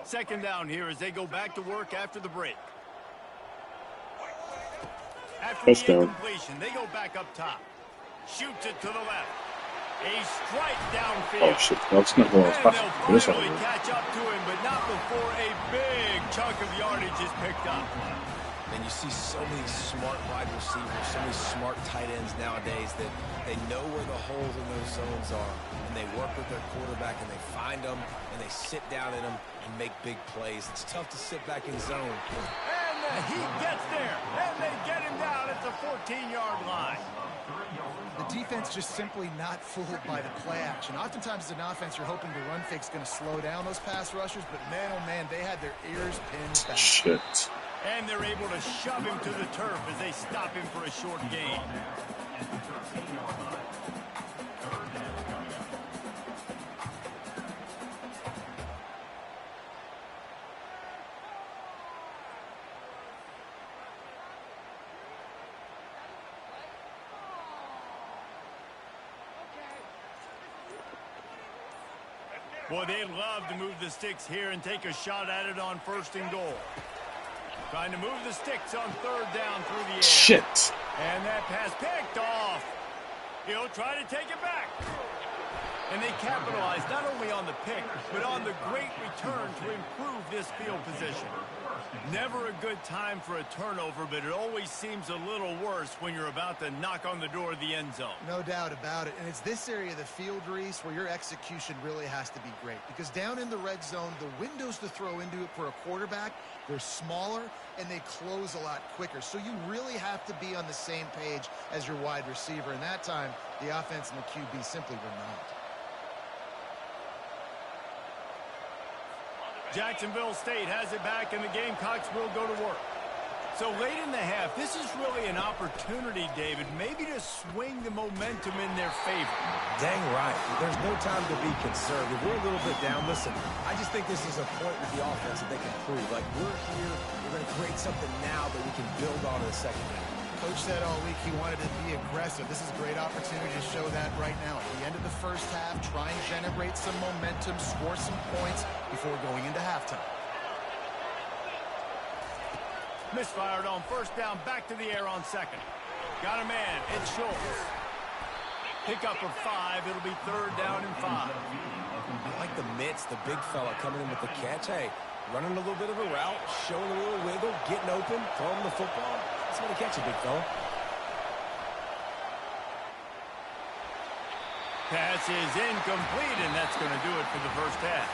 Second down here as they go back to work after the break. After the incompletion, they go back up top. Shoots it to the left. A strike downfield. Oh shit, that's not what I was passing. And they'll finally catch up to him, but not before a big chunk of yardage is picked up. And you see so many smart wide receivers, so many smart tight ends nowadays that they know where the holes in those zones are. And they work with their quarterback, and they find them, and they sit down in them and make big plays. It's tough to sit back in zone. And the Heat gets there, and they get him down at the 14-yard line. The defense just simply not fooled by the play action. Oftentimes as an offense, you're hoping the run fake's going to slow down those pass rushers, but man, oh man, they had their ears pinned back. Shit. And they're able to shove him to the turf as they stop him for a short gain. Boy, they'd love to move the sticks here and take a shot at it on 1st and goal. Trying to move the sticks on 3rd down through the air. Shit. And that pass picked off. He'll try to take it back. And they capitalize not only on the pick, but on the great return to improve this field position. Never a good time for a turnover, but it always seems a little worse when you're about to knock on the door of the end zone. No doubt about it. And it's this area of the field, Reese, where your execution really has to be great. Because down in the red zone, the windows to throw into it for a quarterback, they're smaller and they close a lot quicker. So you really have to be on the same page as your wide receiver. And that time, the offense and the QB simply were not. Jacksonville State has it back, and the Gamecocks will go to work. So late in the half, this is really an opportunity, David, maybe to swing the momentum in their favor. Dang right. There's no time to be conservative. We're a little bit down. Listen, I just think this is a point with the offense that they can prove. Like, we're here, we're going to create something now that we can build on in the second half. Coach said all week he wanted to be aggressive. This is a great opportunity to show that right now. At the end of the first half, try and generate some momentum, score some points before going into halftime. Misfired on 1st down, back to the air on 2nd. Got a man, it's Schultz. Pick up of 5, it'll be 3rd down and 5. I like the mitts, the big fella coming in with the catch. Hey, running a little bit of a route, showing a little wiggle, getting open, throwing the football. Somebody catch it, big fella. Pass is incomplete, and that's going to do it for the first half.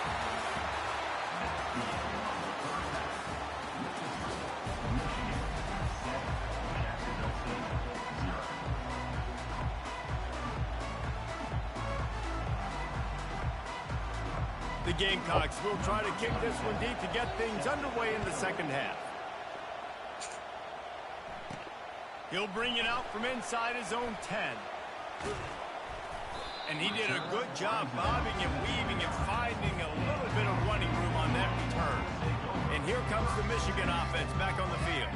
The Gamecocks will try to kick this one deep to get things underway in the second half. He'll bring it out from inside his own 10. And he did a good job bobbing and weaving and finding a little bit of running room on that return. And here comes the Michigan offense back on the field.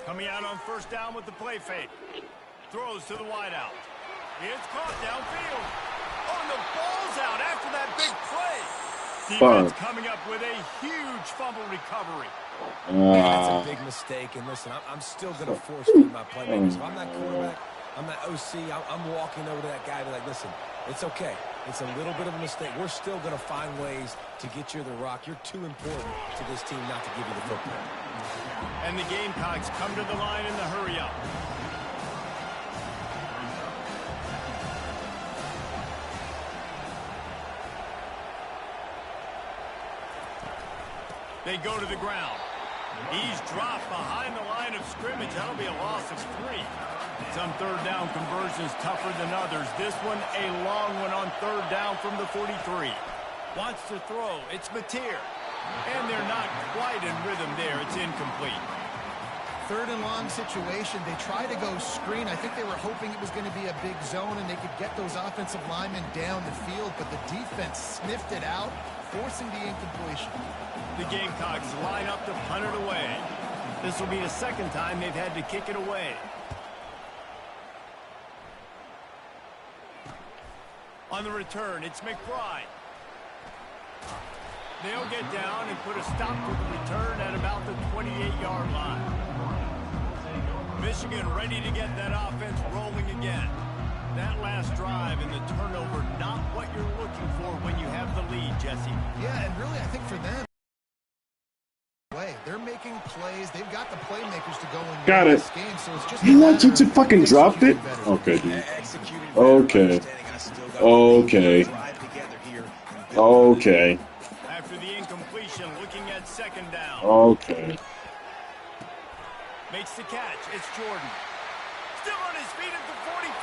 Coming out on first down with the play fake. Throws to the wideout. It's caught downfield. Oh, and the ball's out after that big play. Defense coming up with a huge fumble recovery. That's a big mistake. And listen, I'm still going to force feed my playmakers. If I'm that quarterback, I'm that OC, I'm walking over to that guy and be like, listen, it's okay. It's a little bit of a mistake. We're still going to find ways to get you the rock. You're too important to this team not to give you the football. And the Gamecocks come to the line in the hurry-up. They go to the ground. He's dropped behind the line of scrimmage. That'll be a loss of 3. Some third down conversions tougher than others. This one a long one on third down from the 43. Wants to throw. It's Mateer. And they're not quite in rhythm there. It's incomplete. Third and long situation. They try to go screen. I think they were hoping it was going to be a big zone and they could get those offensive linemen down the field, but the defense sniffed it out, forcing the incompletion. The Gamecocks line up to punt it away. This will be the second time they've had to kick it away. On the return, it's McBride. They'll get down and put a stop to the return at about the 28-yard line. Michigan ready to get that offense rolling again. That last drive and the turnover, not what you're looking for when you have the lead, Jesse. Yeah, and really, I think for them, they're making plays. They've got the playmakers to go and got win it. this game. So it's just You want you to fucking drop it? Okay, dude. Okay. Okay. Okay. After the incompletion, looking at second down. Okay. Makes the catch. It's Jordan. Still on his feet at the 45.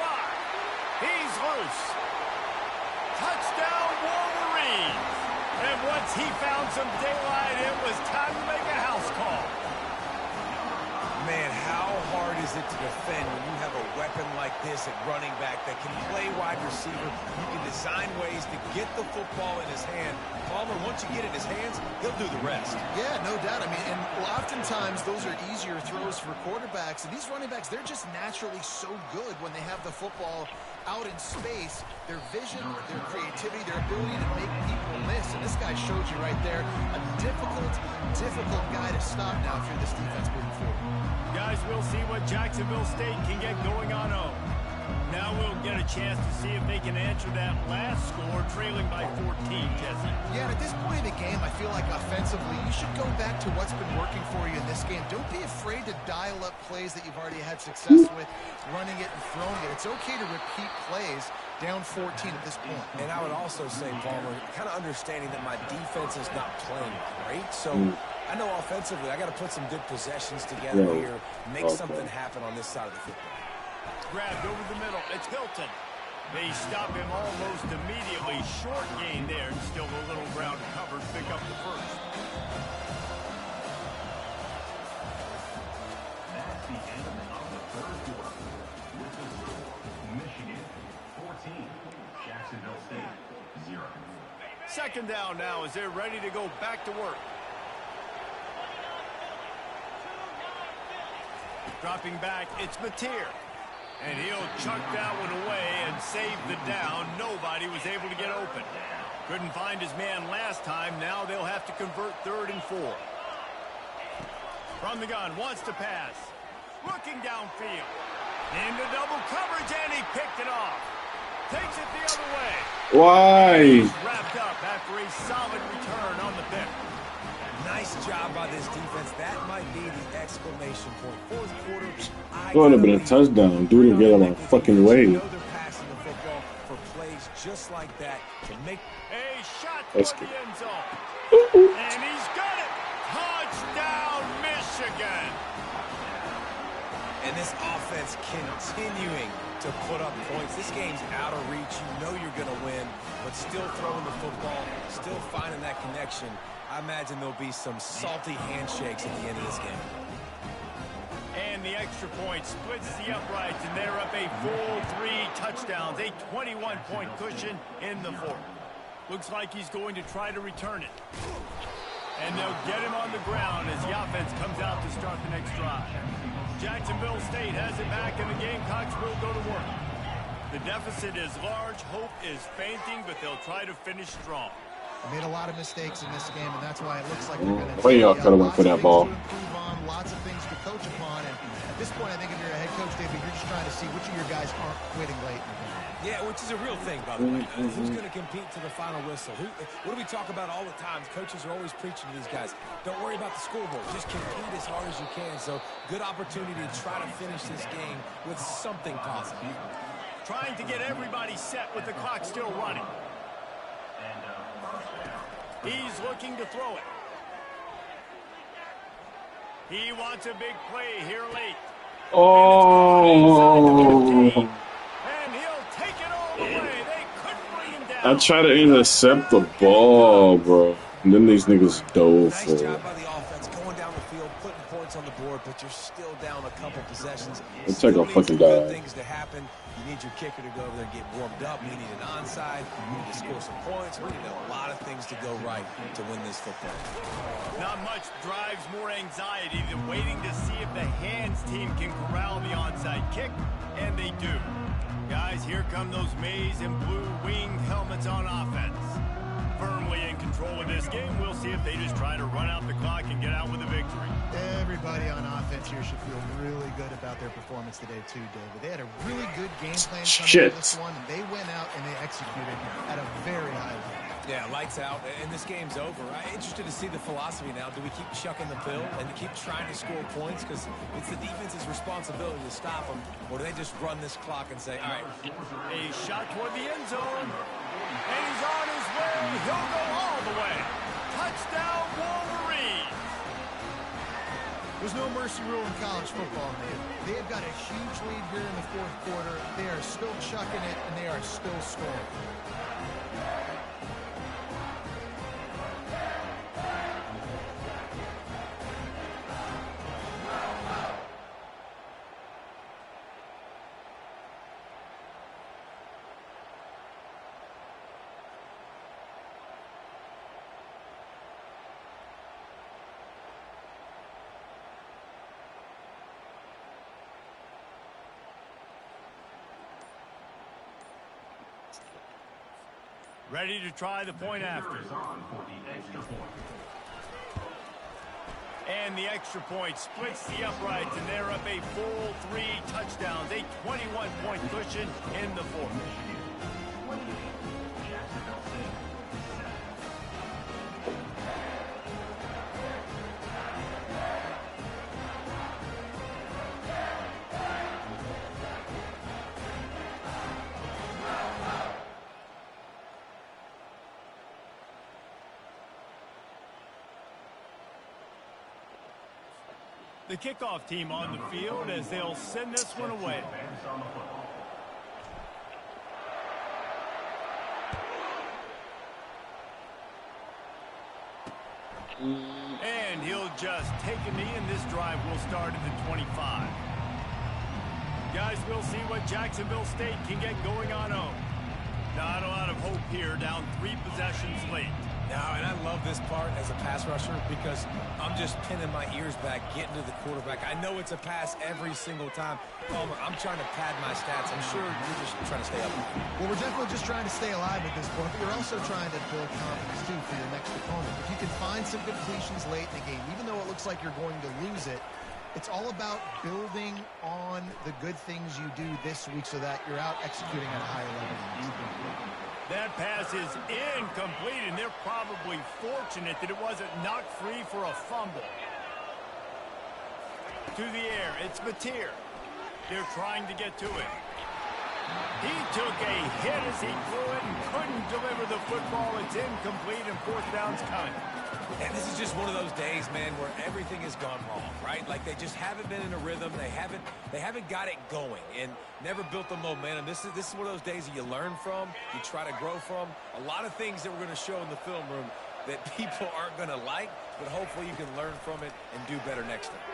He's loose. Touchdown, Wolverines. And once he found some daylight, it was time to make a house call. Man, how hard is it to defend when you have a weapon like this at running back that can play wide receiver? You can design ways to get the football in his hand. Palmer, once you get it in his hands, he'll do the rest. Yeah, no doubt. I mean, and oftentimes those are easier throws for quarterbacks. And these running backs, they're just naturally so good when they have the football out in space. Their vision, their creativity, their ability to make people miss. And this guy showed you right there a difficult guy to stop now if you're this defense moving forward. Guys, we'll see what Jacksonville State can get going on home. Now we'll get a chance to see if they can answer that last score, trailing by 14, Jesse. Yeah, and at this point in the game, I feel like offensively, you should go back to what's been working for you in this game. Don't be afraid to dial up plays that you've already had success with, running it and throwing it. It's okay to repeat plays down 14 at this point. And I would also say, Palmer, kind of understanding that my defense is not playing great, so I know offensively I got to put some good possessions together here, make something happen on this side of the football. Grabbed over the middle. It's Hilton. They stop him almost immediately. Short gain there. Still a little ground covered. Pick up the first. That's the end of the third quarter. With the score, Michigan 14, Jacksonville State 0. Second down now as they're ready to go back to work. Dropping back, it's Mateer. And he'll chuck that one away and save the down. Nobody was able to get open. Couldn't find his man last time. Now they'll have to convert 3rd and 4. From the gun, wants to pass. Looking downfield. Into double coverage, and he picked it off. Takes it the other way. Why? Wrapped up after after a solid return on the pick. Nice job by this defense. That might be the exclamation point. Fourth quarter, It would have been a touchdown. Dude didn't get out of my fucking way. You know they're passing the football for plays just like that to make A shot Let's toward go. the end zone. And he's got it. Touchdown, Michigan. And this offense continuing to put up points. This game's out of reach. You know you're going to win, but still throwing the football, still finding that connection. I imagine there'll be some salty handshakes at the end of this game. And the extra point splits the uprights, and they're up a full 3 touchdowns, a 21-point cushion in the fourth. Looks like he's going to try to return it. And they'll get him on the ground as the offense comes out to start the next drive. Jacksonville State has it back, and the Gamecocks will go to work. The deficit is large, hope is fainting, but they'll try to finish strong. They made a lot of mistakes in this game, and that's why it looks like they're going to Way y'all could have went for that ball. improve on, lots of things to coach upon. And at this point, I think if you're a head coach, David, you're just trying to see which of your guys aren't quitting late in the game. Yeah, which is a real thing, by the way. Who's going to compete to the final whistle? What do we talk about all the time? Coaches are always preaching to these guys. Don't worry about the scoreboard. Just compete as hard as you can. So, good opportunity to try to finish this game with something positive. Trying to get everybody set with the clock still running. He's looking to throw it. He wants a big play here late. Oh. And he'll take it all the way. They couldn't bring him down. I try to intercept the ball, bro. And then these niggas dove Nice for job it. by the offense, going down the field, putting points on the board, but you're still down a couple possessions. Let's Still take a need fucking some good dive. things to happen. You need your kicker to go over there and get warmed up. You need an onside. You need to score some points. We need a lot of things to go right to win this football. Not much drives more anxiety than waiting to see if the hands team can corral the onside kick, and they do. Guys, here come those maize and blue wing helmets on offense. Firmly in control of this game. We'll see if they just try to run out the clock and get out with a victory. Everybody on offense here should feel really good about their performance today, too, David. They had a really good game plan coming into this one, and they went out and they executed at a very high level. Yeah, lights out, and this game's over. I'm interested to see the philosophy now. Do we keep chucking the pill and keep trying to score points? Because it's the defense's responsibility to stop them. Or do they just run this clock and say, all right. A shot toward the end zone. And he's on his way. He'll go all the way. Touchdown, Wolverine. There's no mercy rule in college football, man. They have got a huge lead here in the fourth quarter. They are still chucking it, and they are still scoring. Ready to try the point after. And the extra point splits the uprights, and they're up a full 3 touchdowns, a 21-point cushion in the fourth. The kickoff team on the field as they'll send this one away. And he'll just take a knee, and this drive will start at the 25. Guys, we'll see what Jacksonville State can get going on home. Not a lot of hope here, down 3 possessions late. Now, and I love this part as a pass rusher because I'm just pinning my ears back, getting to the quarterback. I know it's a pass every single time. Palmer, I'm trying to pad my stats. I'm sure you're just trying to stay up. Well, we're definitely just trying to stay alive at this point, but you're also trying to build confidence, too, for your next opponent. If you can find some completions late in the game, even though it looks like you're going to lose it, it's all about building on the good things you do this week so that you're out executing at a higher level. That pass is incomplete, and they're probably fortunate that it wasn't knocked free for a fumble. To the air, it's Mateer. They're trying to get to it. He took a hit as he threw it and couldn't deliver the football. It's incomplete, and fourth down's coming. And this is just one of those days, man, where everything has gone wrong, right? Like they just haven't been in a rhythm. They haven't got it going and never built the momentum. This is one of those days that you learn from, you try to grow from. A lot of things that we're going to show in the film room that people aren't going to like, but hopefully you can learn from it and do better next time.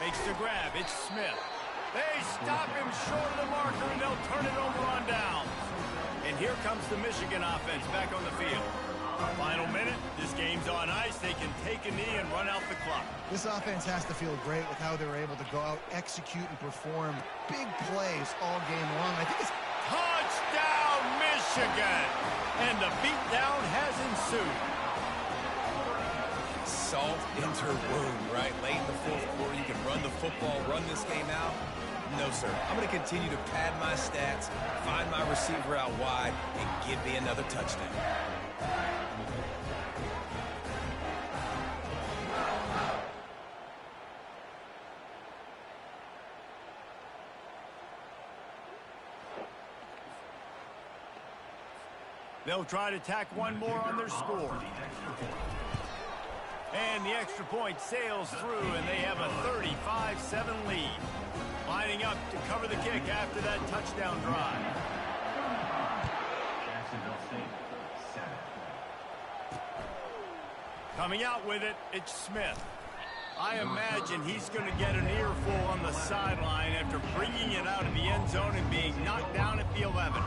Makes the grab. It's Smith. They stop him short of the marker, and they'll turn it over on downs. And here comes the Michigan offense back on the field. Final minute. This game's on ice. They can take a knee and run out the clock. This offense has to feel great with how they were able to go out, execute, and perform big plays all game long. I think it's touchdown, Michigan! And the beatdown has ensued. Salt into her wound, right? Late in the fourth quarter, you can run the football, run this game out. No, sir. I'm going to continue to pad my stats, find my receiver out wide, and give me another touchdown. They'll try to tack one more on their score. And the extra point sails through, and they have a 35-7 lead. Lining up to cover the kick after that touchdown drive. Jacksonville State, 7. Coming out with it, it's Smith. I imagine he's going to get an earful on the sideline after bringing it out of the end zone and being knocked down at the 11.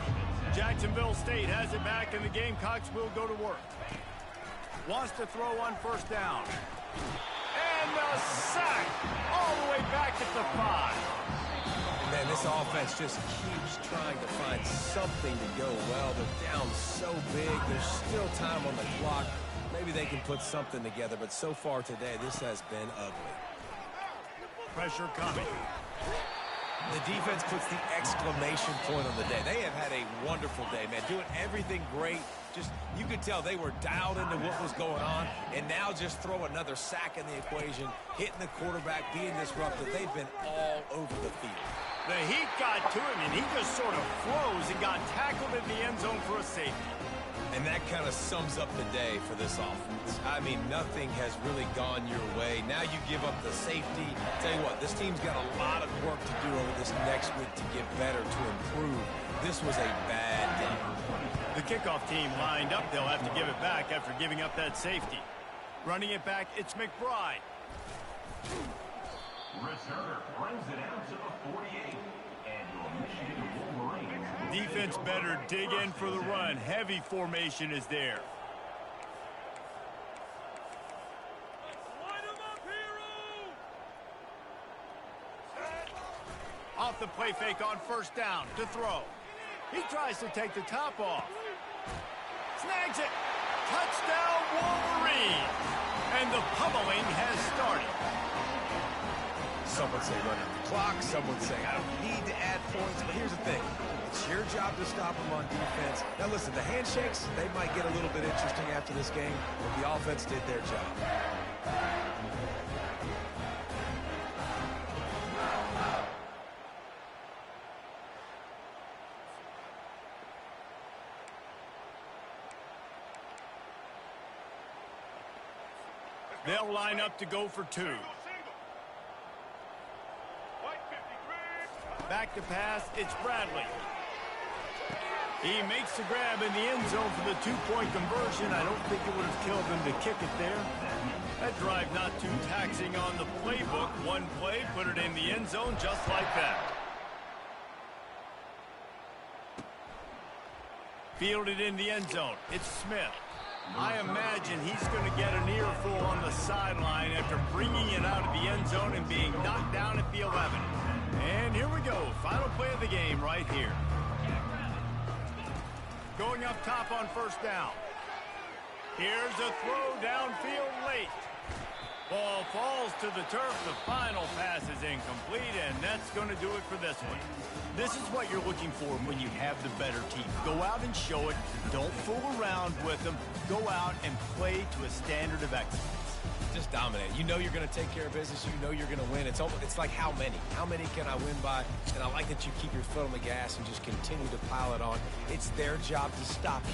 Jacksonville State has it back, and the Gamecocks will go to work. Wants to throw on first down. And the sack all the way back at the 5. Man, this offense just keeps trying to find something to go well. They're down so big. There's still time on the clock. Maybe they can put something together, but so far today, this has been ugly. Pressure coming. The defense puts the exclamation point on the day. They have had a wonderful day, man. Doing everything great. Just, you could tell they were dialed into what was going on, and now just throw another sack in the equation, hitting the quarterback, being disruptive. They've been all over the field. The heat got to him, and he just sort of froze and got tackled in the end zone for a safety. And that kind of sums up the day for this offense. I mean, nothing has really gone your way. Now you give up the safety. Tell you what, this team's got a lot of work to do over this next week to get better, to improve. This was a bad day. The kickoff team lined up. They'll have to give it back after giving up that safety. Running it back, it's McBride. Returner brings it out to the 48. And your Michigan Wolverines. Defense better dig in for the run. Heavy formation is there. Off the play fake on first down to throw. He tries to take the top off. Snags it. Touchdown, Wolverine. And the pummeling has started. Some would say run out the clock. Some would say I don't need to add points. But here's the thing. It's your job to stop them on defense. Now, listen, the handshakes, they might get a little bit interesting after this game, but the offense did their job. They'll line up to go for two. Back to pass, it's Bradley. He makes the grab in the end zone for the two-point conversion. I don't think it would have killed him to kick it there. That drive not too taxing on the playbook. One play, put it in the end zone just like that. Fielded in the end zone. It's Smith. I imagine he's going to get an earful on the sideline after bringing it out of the end zone and being knocked down at the 11. And here we go. Final play of the game right here. Going up top on first down. Here's a throw downfield late. Ball falls to the turf. The final pass is incomplete, and that's going to do it for this one. This is what you're looking for when you have the better team. Go out and show it. Don't fool around with them. Go out and play to a standard of excellence. Just dominate. You know you're going to take care of business. You know you're going to win. It's like how many? How many can I win by? And I like that you keep your foot on the gas and just continue to pile it on. It's their job to stop you.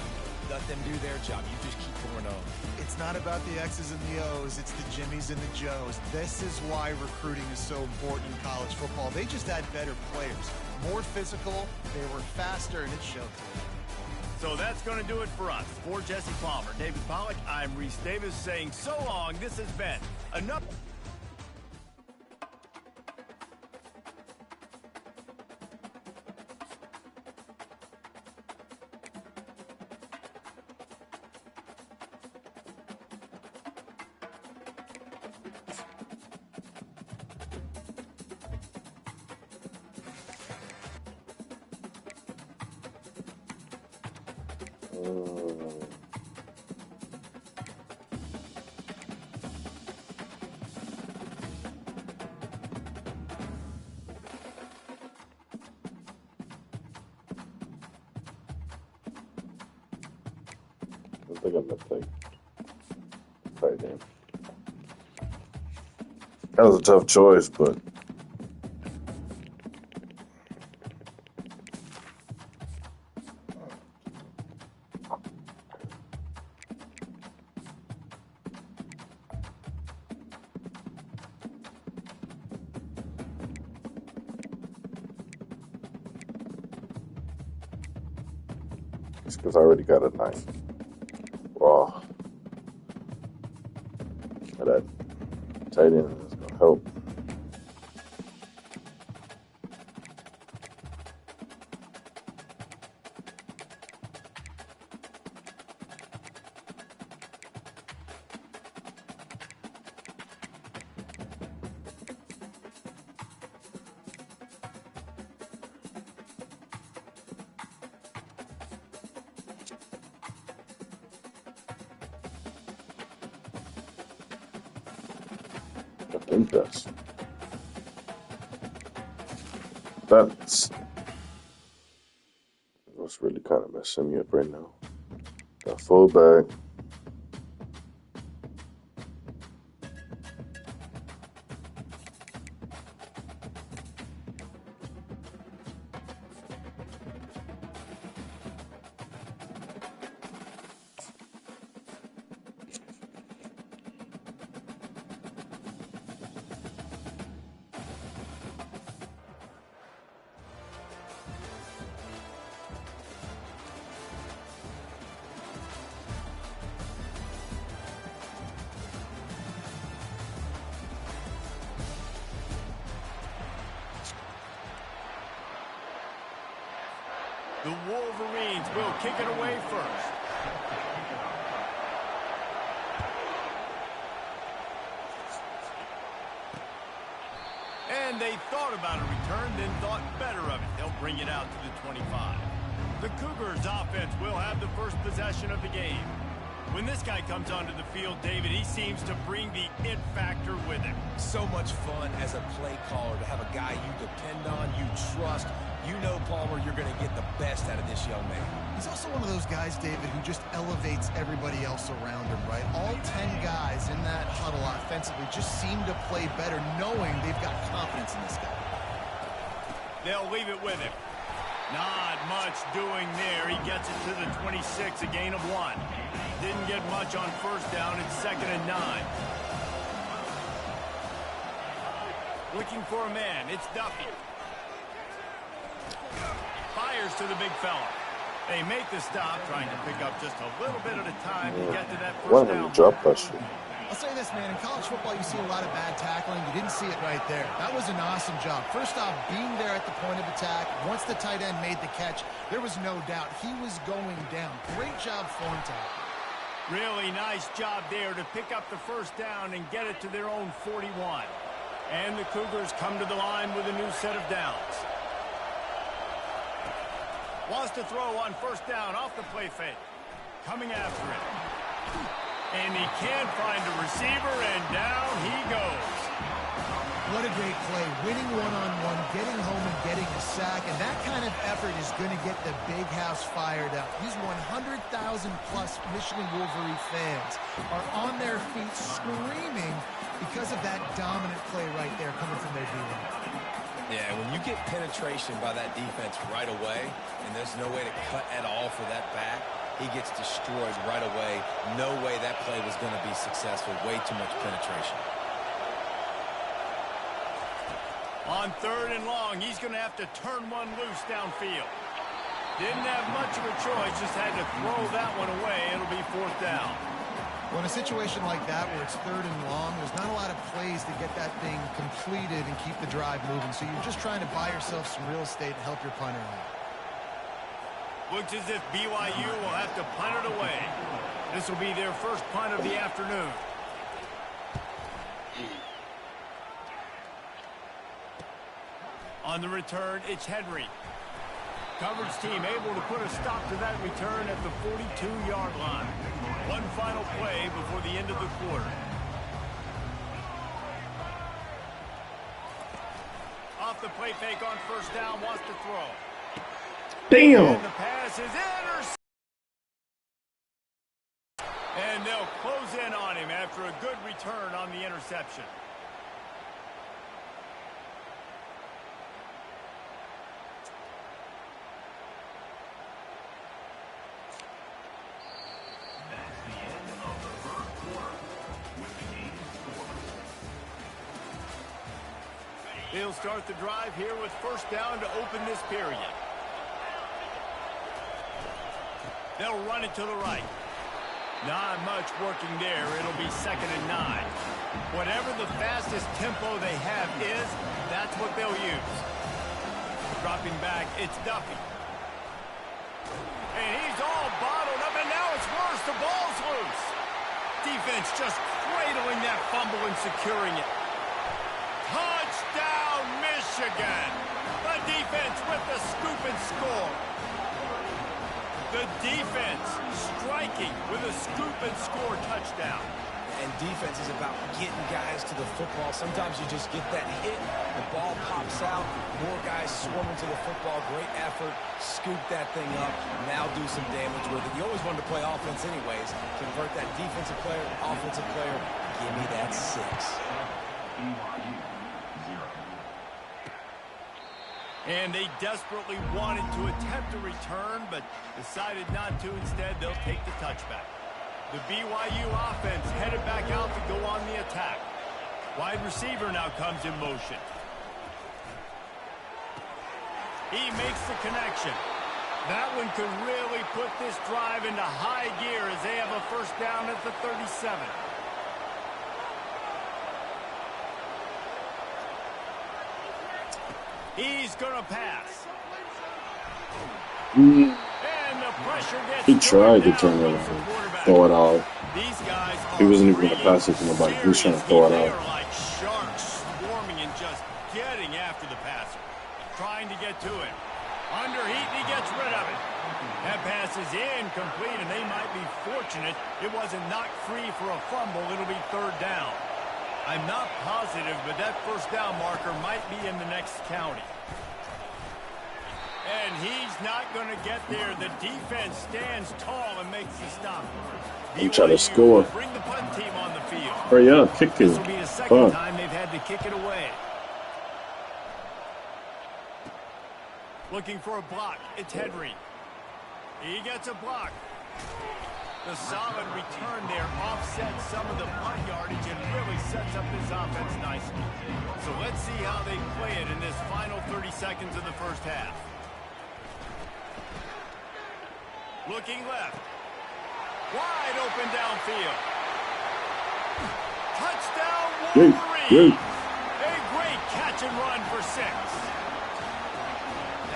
Let them do their job. You just keep going on. It's not about the X's and the O's. It's the Jimmies and the Joes. This is why recruiting is so important in college football. They just had better players. More physical. They were faster, and it showed. So that's going to do it for us. For Jesse Palmer, David Pollack, I'm Reese Davis saying so long. This has been enough. I think I'm gonna take tight end. That was a tough choice, but it's because I already got a 9. Wow. That tight end is gonna help. I think that's what's really kind of messing me up right now. Got fullback. The Wolverines will kick it away first. And they thought about a return, then thought better of it. They'll bring it out to the 25. The Cougars offense will have the first possession of the game. When this guy comes onto the field, David, he seems to bring the it factor with him. So much fun as a play caller to have a guy you depend on, you trust. You know, Palmer, you're going to get the best out of this young man. He's also one of those guys, David, who just elevates everybody else around him, right? All 10 guys in that huddle offensively just seem to play better knowing they've got confidence in this guy. They'll leave it with him. Not much doing there. He gets it to the 26, a gain of 1. Didn't get much on first down. It's 2nd and 9. Looking for a man. It's Duffy. Fires to the big fella. They make the stop, trying to pick up just a little bit at a time to get to that first down. Drop pressure. I'll say this, man. In college football, you see a lot of bad tackling. You didn't see it right there. That was an awesome job. First off, being there at the point of attack. Once the tight end made the catch, there was no doubt he was going down. Great job form tackle. Really nice job there to pick up the first down and get it to their own 41. And the Cougars come to the line with a new set of downs. Wants to throw on first down off the play fake. Coming after it. And he can't find a receiver, and down he goes. What a great play. Winning one-on-one, getting home and getting a sack, and that kind of effort is going to get the big house fired up. These 100,000-plus Michigan Wolverine fans are on their feet screaming because of that dominant play right there coming from their D-line. Yeah, when you get penetration by that defense right away, and there's no way to cut at all for that back, he gets destroyed right away. No way that play was going to be successful. Way too much penetration. On 3rd and long, he's going to have to turn one loose downfield. Didn't have much of a choice, just had to throw that one away. It'll be 4th down. Well, in a situation like that where it's 3rd and long, there's not a lot of plays to get that thing completed and keep the drive moving. So you're just trying to buy yourself some real estate and help your punter out. Looks as if BYU will have to punt it away. This will be their first punt of the afternoon. On the return, it's Henry. Coverage team able to put a stop to that return at the 42-yard line. One final play before the end of the quarter. Off the play fake on 1st down, wants to throw. Damn. And the pass is intercepted. And they'll close in on him after a good return on the interception. They'll start the drive here with 1st down to open this period. They'll run it to the right. Not much working there. It'll be 2nd and 9. Whatever the fastest tempo they have is, that's what they'll use. Dropping back, it's Duffy. And he's all bottled up, and now it's worse. The ball's loose. Defense just cradling that fumble and securing it. Touchdown, Michigan! The defense with the scoop and score. The defense striking with a scoop and score touchdown. And defense is about getting guys to the football. Sometimes you just get that hit, the ball pops out, more guys swarming to the football. Great effort, scoop that thing up, now do some damage with it. You always wanted to play offense anyways. Convert that defensive player, offensive player, give me that 6. And they desperately wanted to attempt a return, but decided not to. Instead, they'll take the touchback. The BYU offense headed back out to go on the attack. Wide receiver now comes in motion. He makes the connection. That one could really put this drive into high gear as they have a 1st down at the 37. He's going to pass. And the pressure gets He tried to turn it around, throw it out. These guys He wasn't even going to pass it to nobody. He was trying to throw it They out. are like sharks swarming and just getting after the passer. Trying to get to it. Under heat, and he gets rid of it. That pass is incomplete, and they might be fortunate it wasn't knocked free for a fumble. It'll be 3rd down. I'm not positive, but that 1st down marker might be in the next county. And he's not going to get there. The defense stands tall and makes the stop. He tried to score. Bring the punt team on the field. Hurry up, kick it. This will be the 2nd time they've had to kick it away. Looking for a block. It's Henry. He gets a block. The solid return there offsets some of the punt yardage and really sets up this offense nicely. So let's see how they play it in this final 30 seconds of the 1st half. Looking left. Wide open downfield. Touchdown Wolverine. A great catch and run for 6.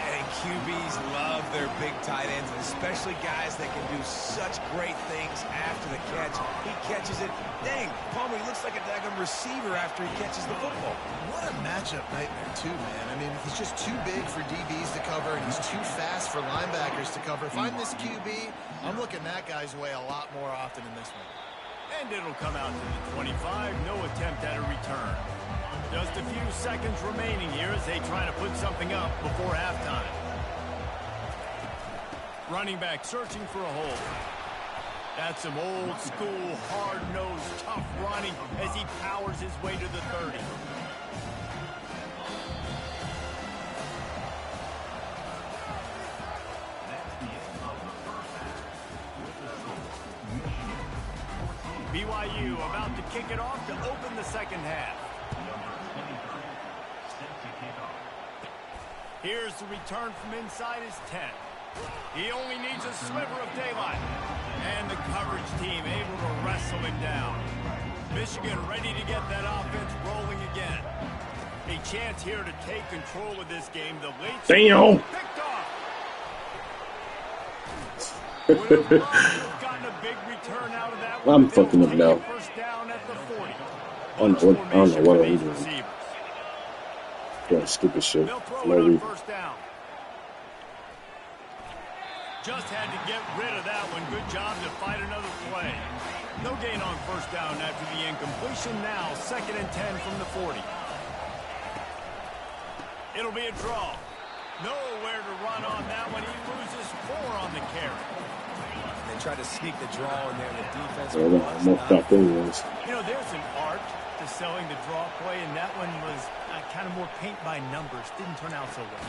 And QBs love their big tight ends, especially guys that can do such great things after the catch. He catches it. Dang, Palmer, he looks like a daggone receiver after he catches the football. What a matchup nightmare, too, man. I mean, he's just too big for DBs to cover, and he's too fast for linebackers to cover. If I'm this QB, I'm looking that guy's way a lot more often in this one. And it'll come out to the 25. No attempt at a return. Just a few seconds remaining here as they try to put something up before halftime. Running back searching for a hole. That's some old school, hard-nosed, tough running as he powers his way to the 30. BYU about to kick it off to open the second half. Here's the return from inside his 10. He only needs a sliver of daylight. And the coverage team able to wrestle him down. Michigan ready to get that offense rolling again. A chance here to take control of this game. The late Damn. picked off. Would have gotten a big return out of that one. I'm fucking up now. First down at the 40. I don't know what I'm doing. Doing stupid shit. They'll throw No it on reason. first down. Just had to get rid of that one. Good job to fight another play. No gain on first down after the incompletion. Now, 2nd and 10 from the 40. It'll be a draw. Nowhere to run on that one. He loses 4 on the carry. They tried to sneak the draw in there. The defense I'm was gonna not. stop anyways. You know, there's an art to selling the draw play, and that one was kind of more paint by numbers. Didn't turn out so well.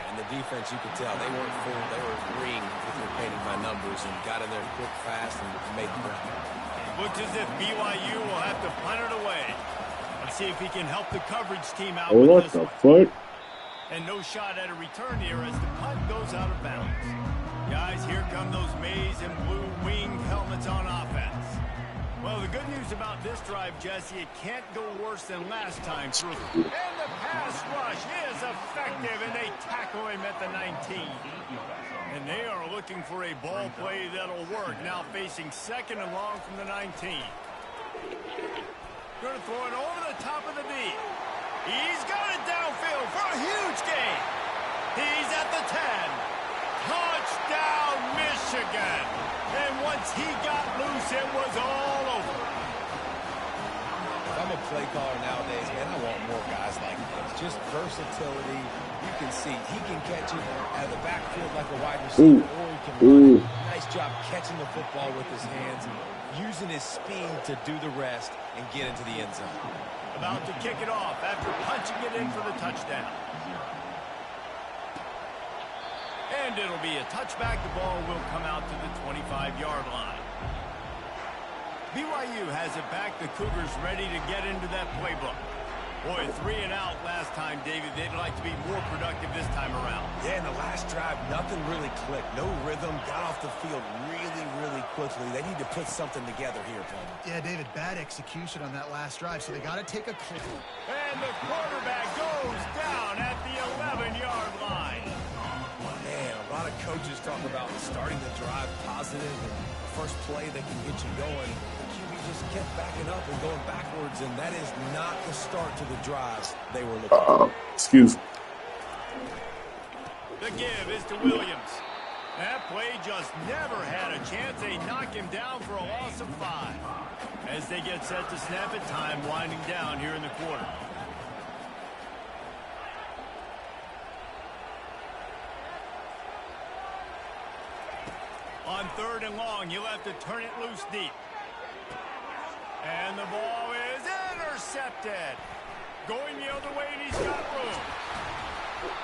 And the defense, you could tell, they weren't fooled. They were agreeing with their painting by numbers and got in there quick, fast, and made the ground. Looks as if BYU will have to punt it away. Let's see if he can help the coverage team out Oh, with what this the one. fuck? And no shot at a return here as the punt goes out of bounds. Guys, here come those maize and blue wing helmets on offense. Well, the good news about this drive, Jesse, it can't go worse than last time through. And the pass rush is effective, and they tackle him at the 19. And they are looking for a ball play that'll work. Now facing 2nd and long from the 19. Going to throw it over the top of the D. He's got it downfield for a huge gain. He's at the 10. Touchdown, Michigan. And once he got loose, it was all over. If I'm a play caller nowadays, man, I want more guys like this. Just versatility. You can see he can catch it out of the backfield like a wide receiver, or he can run it. Nice job catching the football with his hands and using his speed to do the rest and get into the end zone. About to kick it off after punching it in for the touchdown. And it'll be a touchback. The ball will come out to the 25-yard line. BYU has it back. The Cougars ready to get into that playbook. Boy, 3 and out last time, David. They'd like to be more productive this time around. Yeah, in the last drive, nothing really clicked. No rhythm. Got off the field really, really quickly. They need to put something together here, Palmer. Yeah, David, bad execution on that last drive, so they got to take a clean. And the quarterback goes down at the 11-yard line. Man, a lot of coaches talk about starting the drive positive and first play that can get you going. The QB just kept backing up and going backwards, and that is not the start to the drive they were looking for. Excuse me. The give is to Williams. That play just never had a chance. They knock him down for a loss of 5. As they get set to snap it, time winding down here in the quarter. On 3rd and long, he'll have to turn it loose deep. And the ball is intercepted. Going the other way, and he's got room.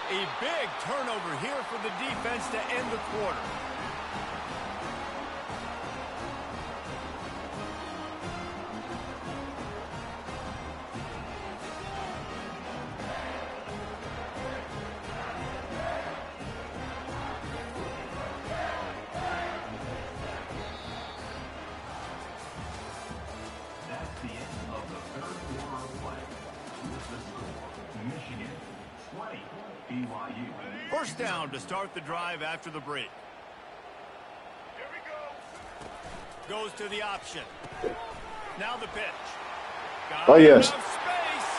A big turnover here for the defense to end the quarter. That's the end of the 3rd quarter of play. With the score, Michigan 20, BYU. First down to start the drive after the break. Here we go. Goes to the option. Now the pitch. Got Oh, yes. enough space.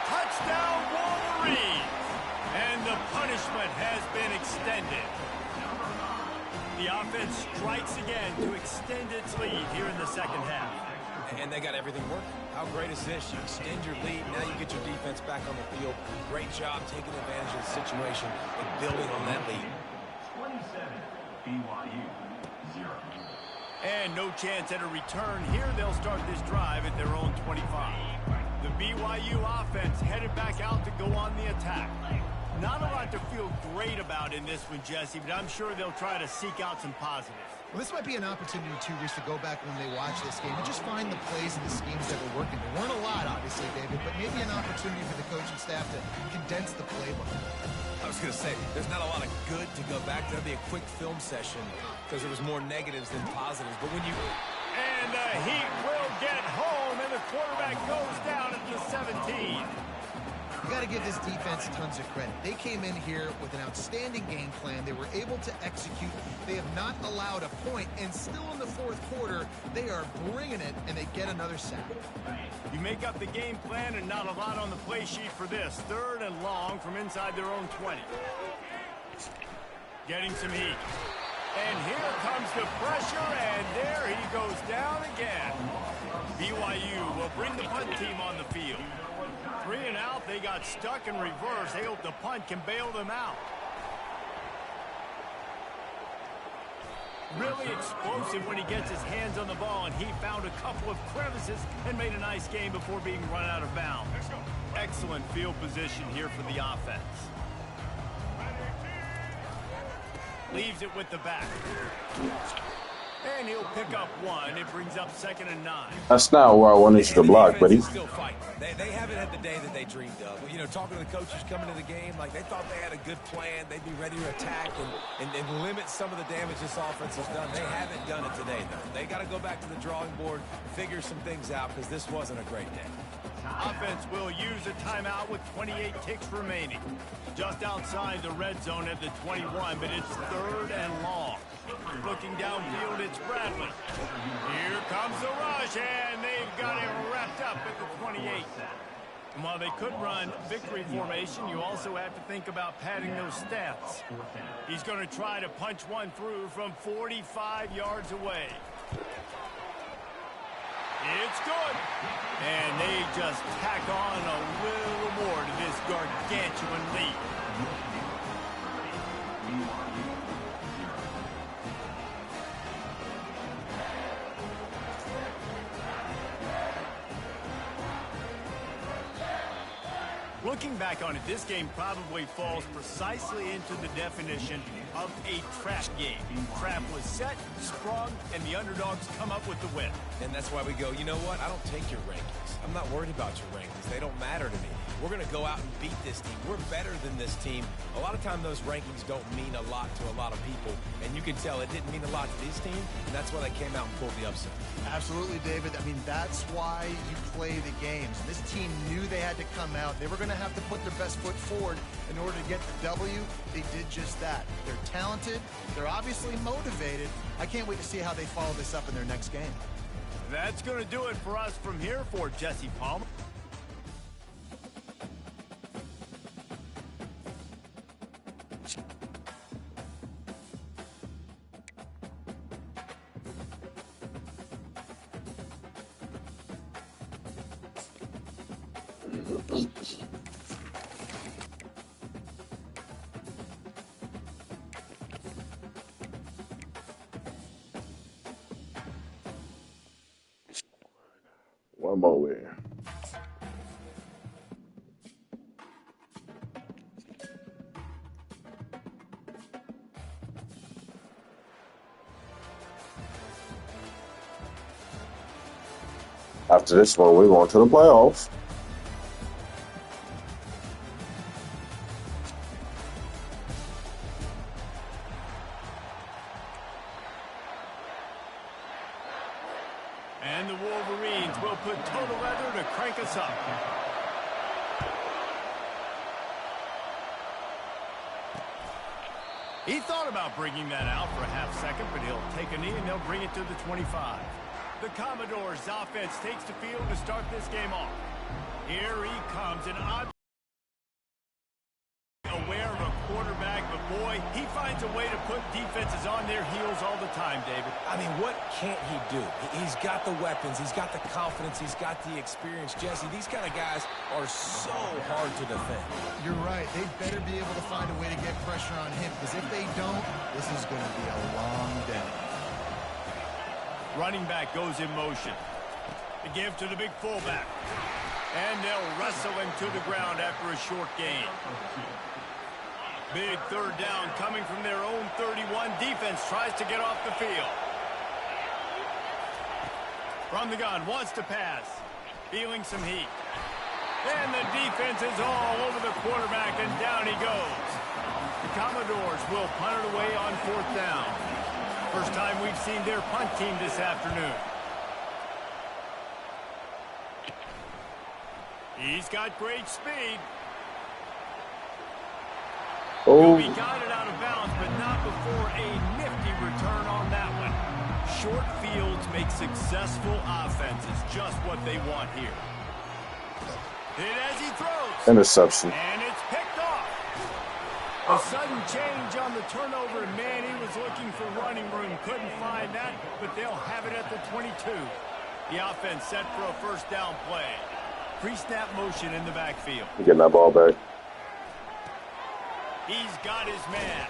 Touchdown, Wolverines. And the punishment has been extended. The offense strikes again to extend its lead here in the second half. And they got everything working. How great is this? You extend your lead. Now you get your defense back on the field. Great job taking advantage of the situation and building on that lead. 27, BYU, 0. And no chance at a return here. They'll start this drive at their own 25. The BYU offense headed back out to go on the attack. Not a lot to feel great about in this one, Jesse, but I'm sure they'll try to seek out some positives. Well, this might be an opportunity, too, Reese, to go back when they watch this game and just find the plays and the schemes that were working. There weren't a lot, obviously, David, but maybe an opportunity for the coaching staff to condense the playbook. I was going to say, there's not a lot of good to go back. There'll be a quick film session because there was more negatives than positives. But when you... And the Heat will get home, and the quarterback goes down at the 17. You got to give this defense tons of credit. They came in here with an outstanding game plan. They were able to execute. They have not allowed a point, and still in the fourth quarter, they are bringing it, and they get another sack. You make up the game plan and not a lot on the play sheet for this. 3rd and long from inside their own 20. Getting some heat. And here comes the pressure, and there he goes down again. BYU will bring the punt team on the field. 3 and out, they got stuck in reverse. They hope the punt can bail them out. Really explosive when he gets his hands on the ball, and he found a couple of crevices and made a nice game before being run out of bounds. Excellent field position here for the offense. Leaves it with the back. And he'll pick up 1. It brings up 2nd and 9. That's not where I wanted you to block, buddy. Still fighting. They haven't had the day that they dreamed of. You know, talking to the coaches coming to the game, like they thought they had a good plan. They'd be ready to attack and limit some of the damage this offense has done. They haven't done it today, though. They got to go back to the drawing board, figure some things out, because this wasn't a great day. Offense will use a timeout with 28 ticks remaining. Just outside the red zone at the 21, but it's 3rd and long. Looking downfield, it's Bradley. Here comes the rush, and they've got him wrapped up at the 28. And while they could run victory formation, you also have to think about padding those stats. He's going to try to punch one through from 45 yards away. It's good. And they just tack on a little more to this gargantuan lead. Looking back on it, this game probably falls precisely into the definition of a trap game. Trap was set, sprung, and the underdogs come up with the win. And that's why we go, you know what? I don't take your rankings. I'm not worried about your rankings. They don't matter to me. We're going to go out and beat this team. We're better than this team. A lot of time those rankings don't mean a lot to a lot of people, and you can tell it didn't mean a lot to this team, and that's why they came out and pulled the upset. Absolutely, David. I mean, that's why you play the games. This team knew they had to come out. They were going to have to put their best foot forward in order to get the W. They did just that. They're talented. They're obviously motivated. I can't wait to see how they follow this up in their next game. That's going to do it for us from here for Jesse Palmer. One more way. After this one, we're going to the playoffs. And the Wolverines will put total leather to crank us up. He thought about bringing that out for a half second, but he'll take a knee and they'll bring it to the 25. The Commodores offense takes the field to start this game off. Here he comes, and I'm aware of a quarterback, but boy, boy, he finds a way to put defenses on their heels all the time, David. I mean, what can't he do? He's got the weapons, he's got the confidence, he's got the experience. Jesse, these kind of guys are so hard to defend. You're right. They better be able to find a way to get pressure on him, because if they don't, this is going to be a long day. Running back goes in motion. To give to the big fullback. And they'll wrestle him to the ground after a short gain. Big third down coming from their own 31. Defense tries to get off the field. From the gun, wants to pass. Feeling some heat. And the defense is all over the quarterback, and down he goes. The Commodores will punt it away on 4th down. First time we've seen their punt team this afternoon. He's got great speed. Oh, He got it out of bounds, but not before a nifty return on that one. Short fields make successful offenses just what they want here. Hit as he throws. interception. And it's picked off. A sudden change on the turnover, and man, he was looking for running room. Couldn't find that, but they'll have it at the 22. The offense set for a first down play. Pre-snap motion in the backfield. You're getting that ball back. He's got his man.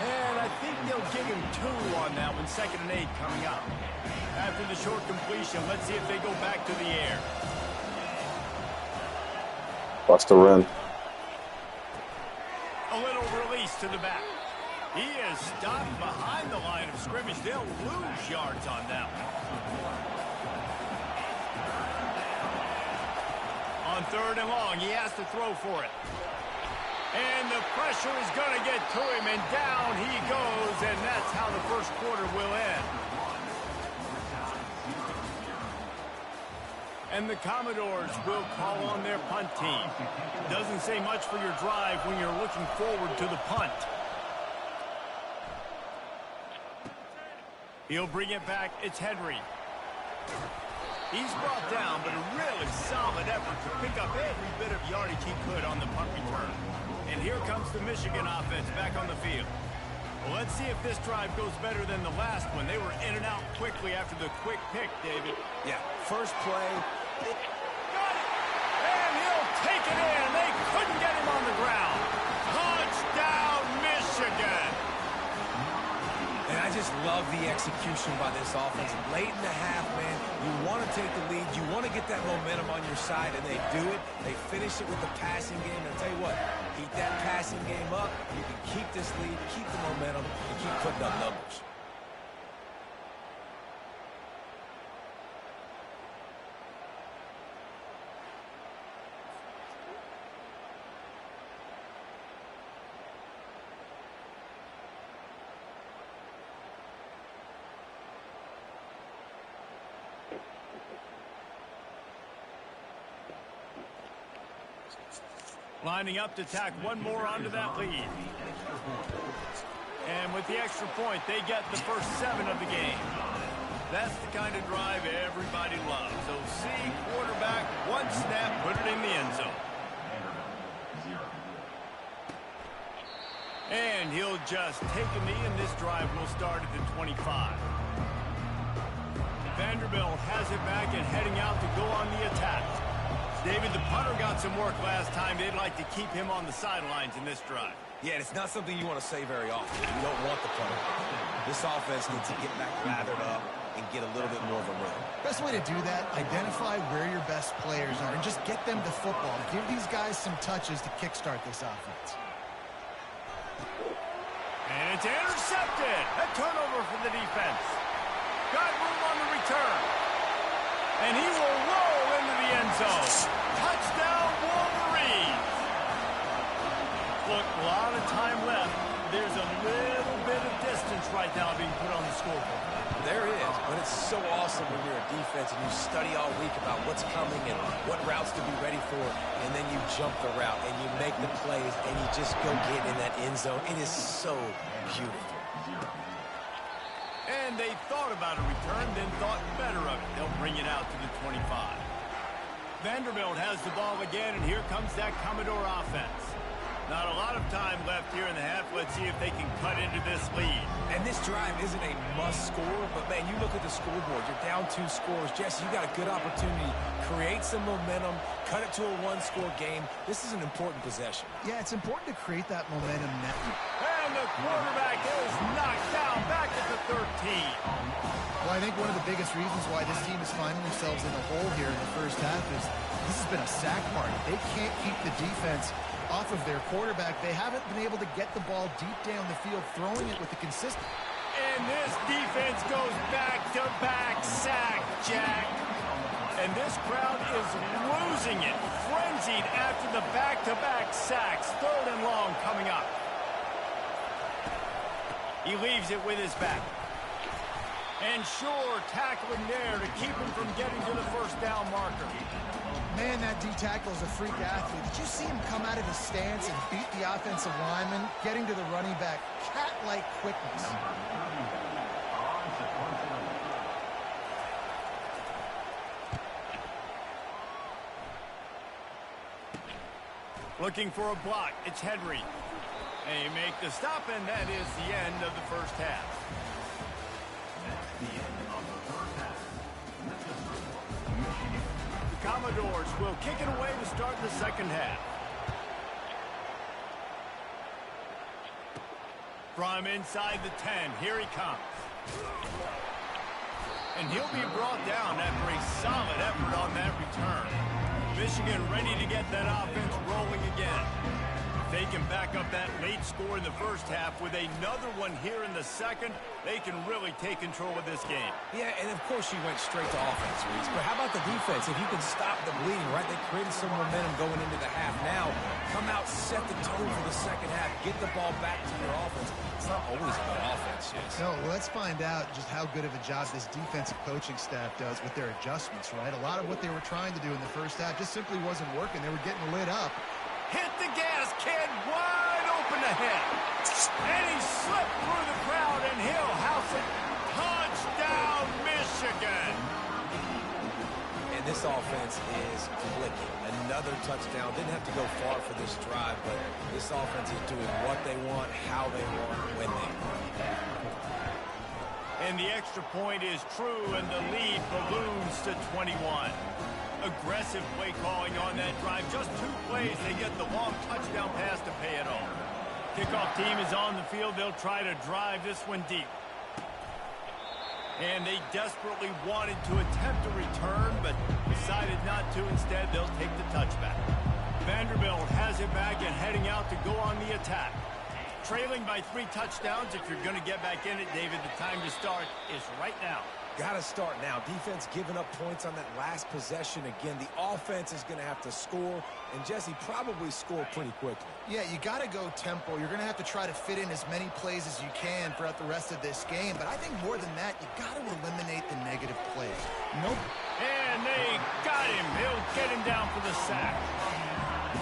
And I think they'll give him 2 on that one. 2nd and 8 coming up. After the short completion, let's see if they go back to the air. Watch the run. A little release to the back. He is stopped behind the line of scrimmage. They'll lose yards on that one. On 3rd and long, he has to throw for it. And the pressure is going to get to him, and down he goes, and that's how the first quarter will end. And the Commodores will call on their punt team. Doesn't say much for your drive when you're looking forward to the punt. He'll bring it back. It's Henry. He's brought down, but a really solid effort to pick up every bit of yardage he could on the punt return. And here comes the Michigan offense back on the field. Well, let's see if this drive goes better than the last one. They were in and out quickly after the quick pick, David. Yeah, first play. Got it! And he'll take it in. They couldn't get him on the ground. Touchdown, Michigan! And I just love the execution by this offense. Late in the half, man, you want to take the lead. You want to get that momentum on your side, and they do it. They finish it with the passing game. And I'll tell you what, keep that passing game up. You can keep this lead, keep the momentum, and keep putting up numbers. Lining up to tack one more onto that lead. And with the extra point, they get the first 7 of the game. That's the kind of drive everybody loves. So see, quarterback, one snap, put it in the end zone. And he'll just take a knee, and this drive will start at the 25. Vanderbilt has it back and heading out to go on the attack. David, the punter got some work last time. They'd like to keep him on the sidelines in this drive. Yeah, it's not something you want to say very often. You don't want the punter. This offense needs to get back lathered up and get a little bit more of a run. Best way to do that, identify where your best players are and just get them the football. Give these guys some touches to kickstart this offense. And it's intercepted. A turnover for the defense. Got room on the return. And he will roll into the end zone. Touchdown, Wolverines. Look, a lot of time left. There's a little bit of distance right now being put on the scoreboard. There is, but it's so awesome when you're a defense and you study all week about what's coming and what routes to be ready for, and then you jump the route and you make the plays and you just go get in that end zone. It is so beautiful. And they thought about a return, then thought better of it. They'll bring it out to the 25. Vanderbilt has the ball again, and here comes that Commodore offense. Not a lot of time left here in the half. Let's see if they can cut into this lead. And this drive isn't a must score, but, man, you look at the scoreboard. You're down 2 scores. Jesse, you got a good opportunity. Create some momentum. Cut it to a 1-score game. This is an important possession. Yeah, it's important to create that momentum now. And the quarterback is knocked down back at the 13. Well, I think one of the biggest reasons why this team is finding themselves in a hole here in the first half is this has been a sack party. They can't keep the defense off of their quarterback. They haven't been able to get the ball deep down the field, throwing it with the consistent. And this defense goes back-to-back sack, Jack. And this crowd is losing it, frenzied after the back-to-back sacks. 3rd and long coming up. He leaves it with his back. And sure, tackling there to keep him from getting to the first down marker. Man, that D-tackle is a freak athlete. Did you see him come out of his stance and beat the offensive lineman, getting to the running back? Cat-like quickness. Looking for a block. It's Henry. They make the stop, and that is the end of the first half. The Commodores will kick it away to start the second half. From inside the 10, here he comes. And he'll be brought down after a solid effort on that return. Michigan ready to get that offense rolling again. If they can back up that late score in the first half with another one here in the second, they can really take control of this game. Yeah, and of course you went straight to offense, Reeds. But how about the defense? If you can stop the bleeding, right? They created some momentum going into the half. Now, come out, set the tone for the second half. Get the ball back to your offense. It's not always about offense, yes. No, let's find out just how good of a job this defensive coaching staff does with their adjustments, right? A lot of what they were trying to do in the first half just simply wasn't working. They were getting lit up. Hit the gas, kid, wide open ahead. And he slipped through the crowd, and he'll house it. Touchdown, Michigan. And this offense is clicking. Another touchdown. Didn't have to go far for this drive, but this offense is doing what they want, how they want, when they want. And the extra point is true, and the lead balloons to 21. Aggressive play calling on that drive. Just 2 plays, they get the long touchdown pass to pay it off. Kickoff team is on the field. They'll try to drive this one deep. And they desperately wanted to attempt a return, but decided not to. Instead, they'll take the touchback. Vanderbilt has it back and heading out to go on the attack. Trailing by 3 touchdowns. If you're going to get back in it, David, the time to start is right now. Got to start now. Defense giving up points on that last possession. Again, the offense is going to have to score, and Jesse probably score pretty quickly. Yeah, you got to go tempo. You're going to have to try to fit in as many plays as you can throughout the rest of this game. But I think more than that, you got to eliminate the negative plays. Nope. And they got him. He'll get him down for the sack.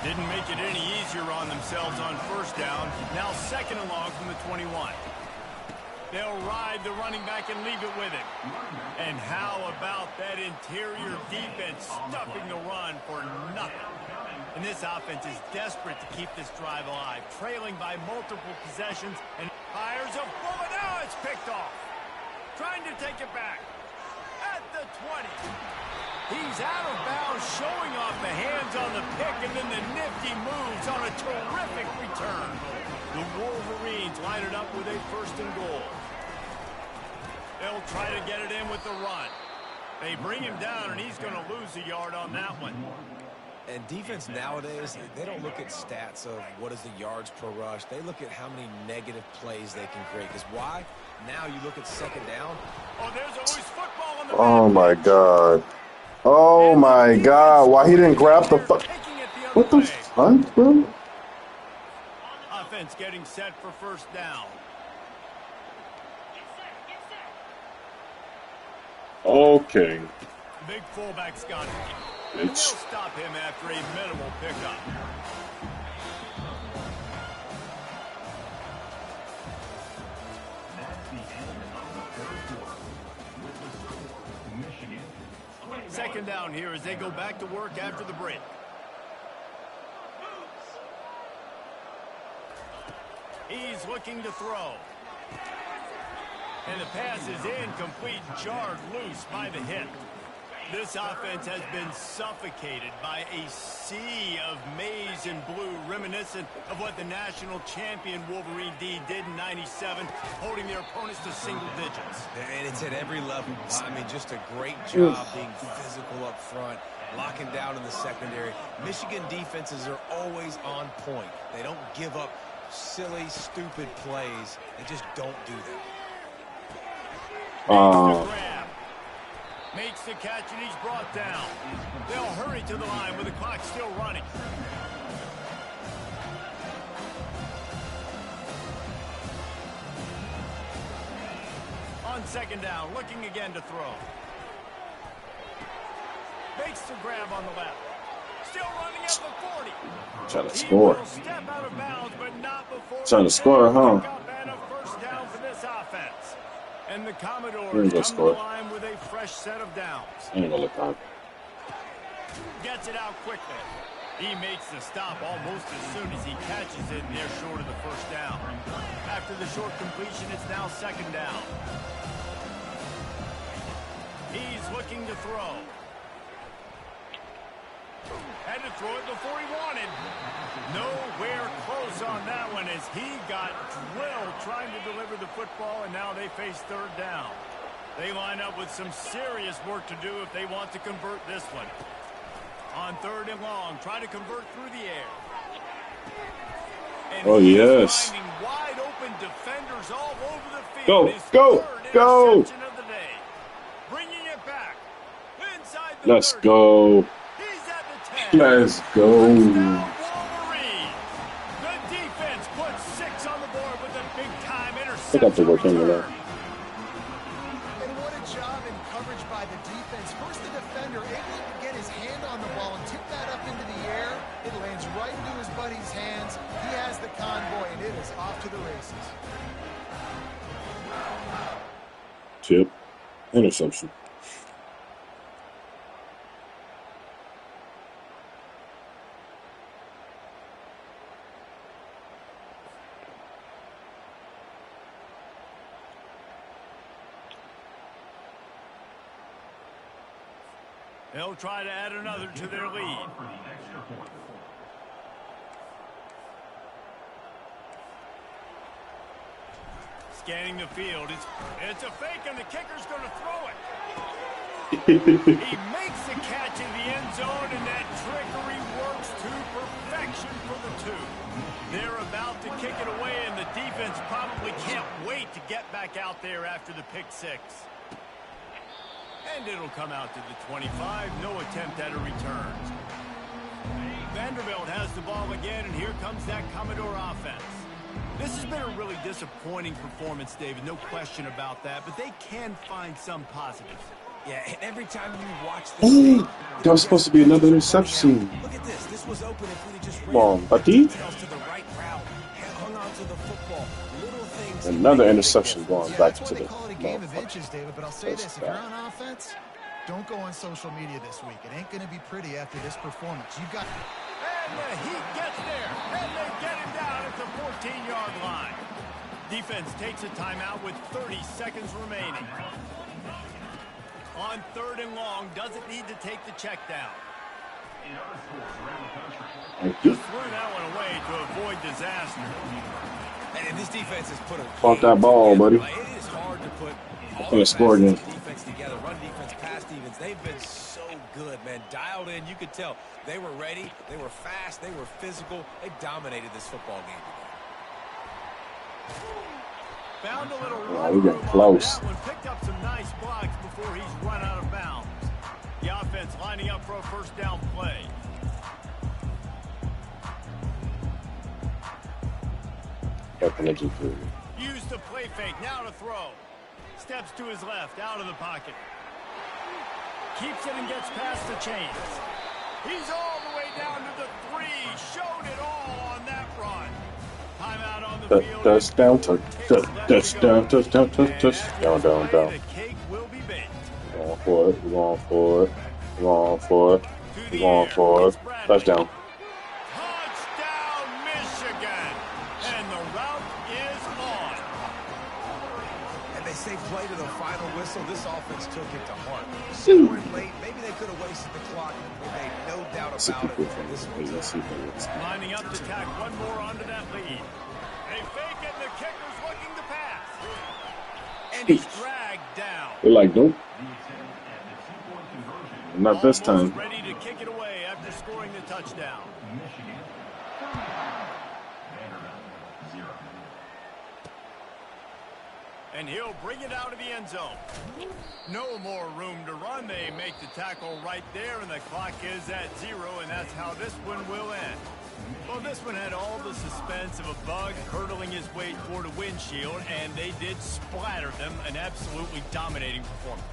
Didn't make it any easier on themselves on first down. Now 2nd and long from the 21. They'll ride the running back and leave it with him. And how about that interior defense stuffing the run for nothing? And this offense is desperate to keep this drive alive, trailing by multiple possessions, and fires a bullet. Now it's picked off. Trying to take it back. At the 20. He's out of bounds, showing off the hands on the pick, and then the nifty moves on a terrific return. The Wolverines line it up with a 1st and goal. They'll try to get it in with the run. They bring him down, and he's going to lose a yard on that one. And defense nowadays, they don't look at stats of what is the yards per rush. They look at how many negative plays they can create. Because why? Now you look at 2nd down. Oh, there's a loose football on the Oh, my God. Oh, my God. Why he didn't grab the fuck? What the fuck, bro? Offense getting set for 1st down. Okay. Big fullback's got it. And they'll stop him after a minimal pickup. That's the end of the 3rd quarter. With the score, Michigan 2nd down here as they go back to work after the break. He's looking to throw. And the pass is incomplete, jarred loose by the hit. This offense has been suffocated by a sea of maize and blue, reminiscent of what the national champion Wolverine D did in '97, holding their opponents to single digits. And it's at every level. I mean, just a great job being physical up front, locking down in the secondary. Michigan defenses are always on point. They don't give up silly, stupid plays. They just don't do that. Makes the catch, and he's brought down. They'll hurry to the line with the clock still running. On second down, looking again to throw. Makes the grab on the left. Still running at the 40. Trying to score. Step out of bounds, but not before Trying to score, huh? And a first down for this offense. And the Commodores come to the line with a fresh set of downs. Ain't gonna look out. Gets it out quickly. He makes the stop almost as soon as he catches it, and they're short of the first down. After the short completion, it's now second down. He's looking to throw. Had to throw it before he wanted. Nowhere close on that one as he got drilled trying to deliver the football, and now they face third down. They line up with some serious work to do if they want to convert this one. On third and long, try to convert through the air. And oh, yes. finding wide open defenders all over the Go, field. go, go. Of the day. Bringing it back. Inside the Let's 30. go. He's at the 10. Let's go. Wolverine. The defense puts 6 on the board with a big-time interception. I got to work into that. And what a job in coverage by the defense. First, the defender able to get his hand on the ball and tip that up into the air. It lands right into his buddy's hands. He has the convoy, and it is off to the races. Tip. Interception. They'll try to add another to their lead. Scanning the field. It's a fake, and the kicker's going to throw it. He makes the catch in the end zone, and that trickery works to perfection for the two. They're about to kick it away, and the defense probably can't wait to get back out there after the pick six. And it'll come out to the 25. No attempt at a return. Vanderbilt has the ball again, and here comes that Commodore offense. This has been a really disappointing performance, David. No question about that. But they can find some positives. Yeah, and every time you watch this Ooh, that was supposed to be another interception. Look at this. This was open if we just Come on, buddy. to the right route, hung on to the football. Little things. Another interception going back That's to why the they call it a game of motherfucker. inches, David. But I'll say That's this: if you're bad. on offense, don't go on social media this week. It ain't going to be pretty after this performance. You've got. And the Heat gets there. And they get him down at the 14-yard line. Defense takes a timeout with 30 seconds remaining. On third and long, doesn't need to take the check down. Thank you. Just threw that one away to avoid disaster. And this defense has put a Fuck that ball, buddy. Like, it is hard to put all Gonna the score again. facets of defense together. Run defense, pass defense. They've been so good, man. Dialed in. You could tell they were ready. They were fast. They were physical. They dominated this football game today. Found a little Oh, we got room on close. that one. Picked up some nice blocks before he's run out of bounds. The offense lining up for a first down play. Use the play fake. Now to throw. Steps to his left. Out of the pocket. Keeps it and gets past the chains. He's all the way down to the 3. Showed it all on that run. Timeout on the field. Touchdown, touchdown, touchdown, touchdown, down. The cake will be baked. We're going for it, we're going for it, we're going for it, we're going for it. Touchdown. Touchdown, Michigan. And the route once they played to the final whistle, this offense took it to heart. Shoot. Scoring late, maybe they could have wasted the clock. They made no doubt Let's see about people it. from This the one's let's see over. if it's Lining up to tack one more onto that lead. They fake it, and the kicker's looking to pass. And he's dragged down. They're like, nope, The attempt at the two-point conversion. not this Almost time. ready to kick it away after scoring the touchdown. Michigan 35. Vanderbilt 0. And he'll bring it out of the end zone. No more room to run. They make the tackle right there, and the clock is at 0, and that's how this one will end. Well, this one had all the suspense of a bug hurtling his way toward a windshield, and they did splatter them. An absolutely dominating performance.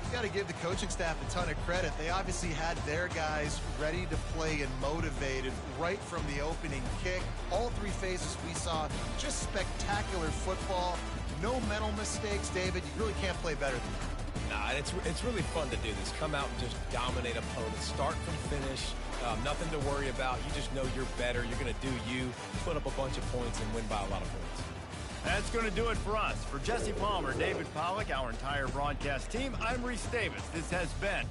You got to give the coaching staff a ton of credit. They obviously had their guys ready to play and motivated right from the opening kick. All three phases we saw, just spectacular football. No mental mistakes, David. You really can't play better than that. Nah, it's really fun to do this. Come out and just dominate opponents. Start from finish. Nothing to worry about. You just know you're better. You're going to do you, put up a bunch of points, and win by a lot of points. That's going to do it for us. For Jesse Palmer, David Pollack, our entire broadcast team, I'm Reese Davis. This has been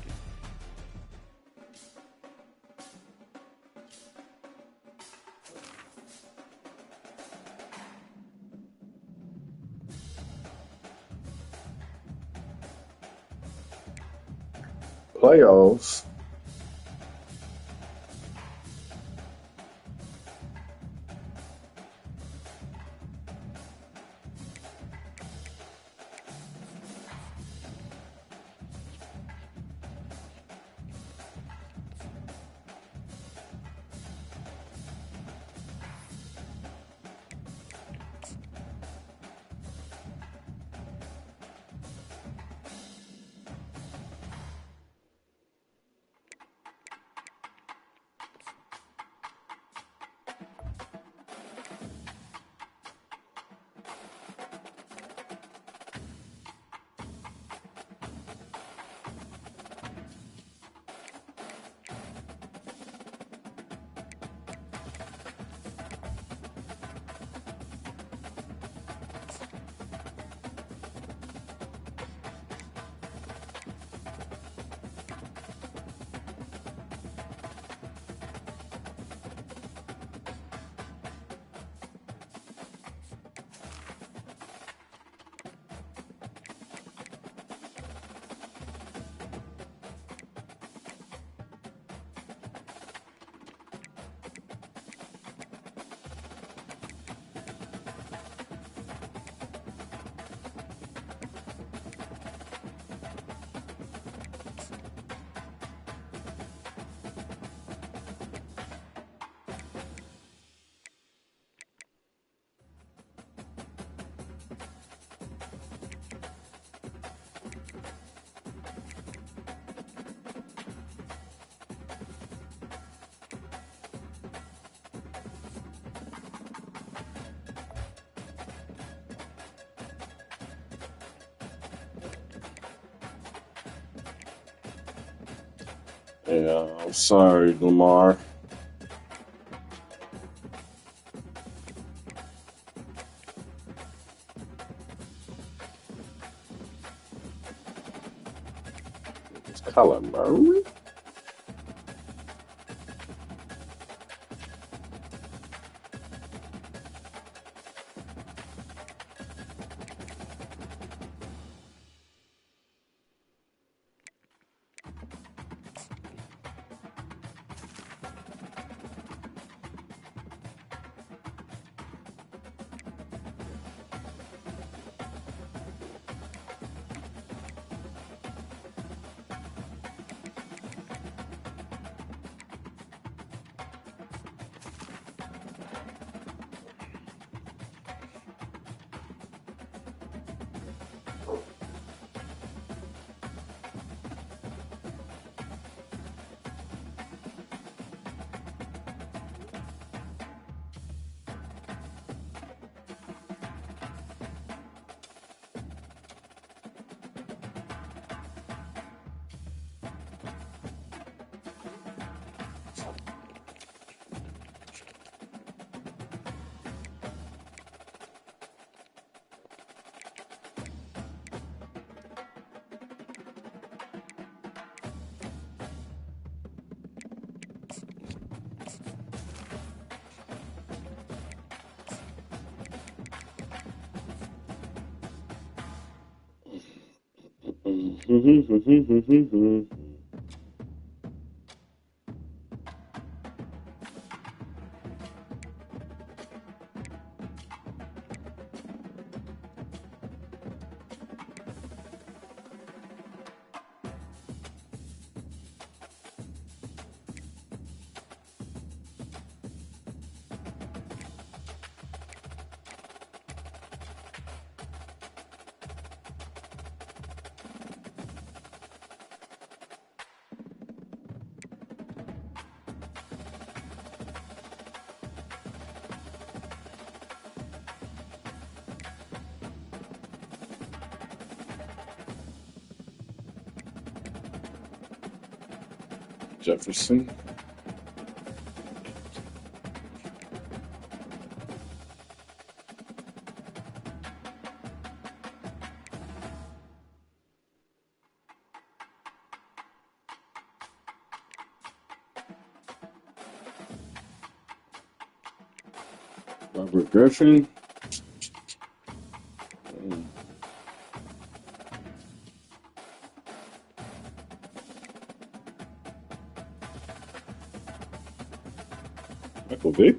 Playoffs. Yeah, I'm sorry, Lamar. It's Kyler Murray. Jefferson. Robert Griffin. Michael Vick.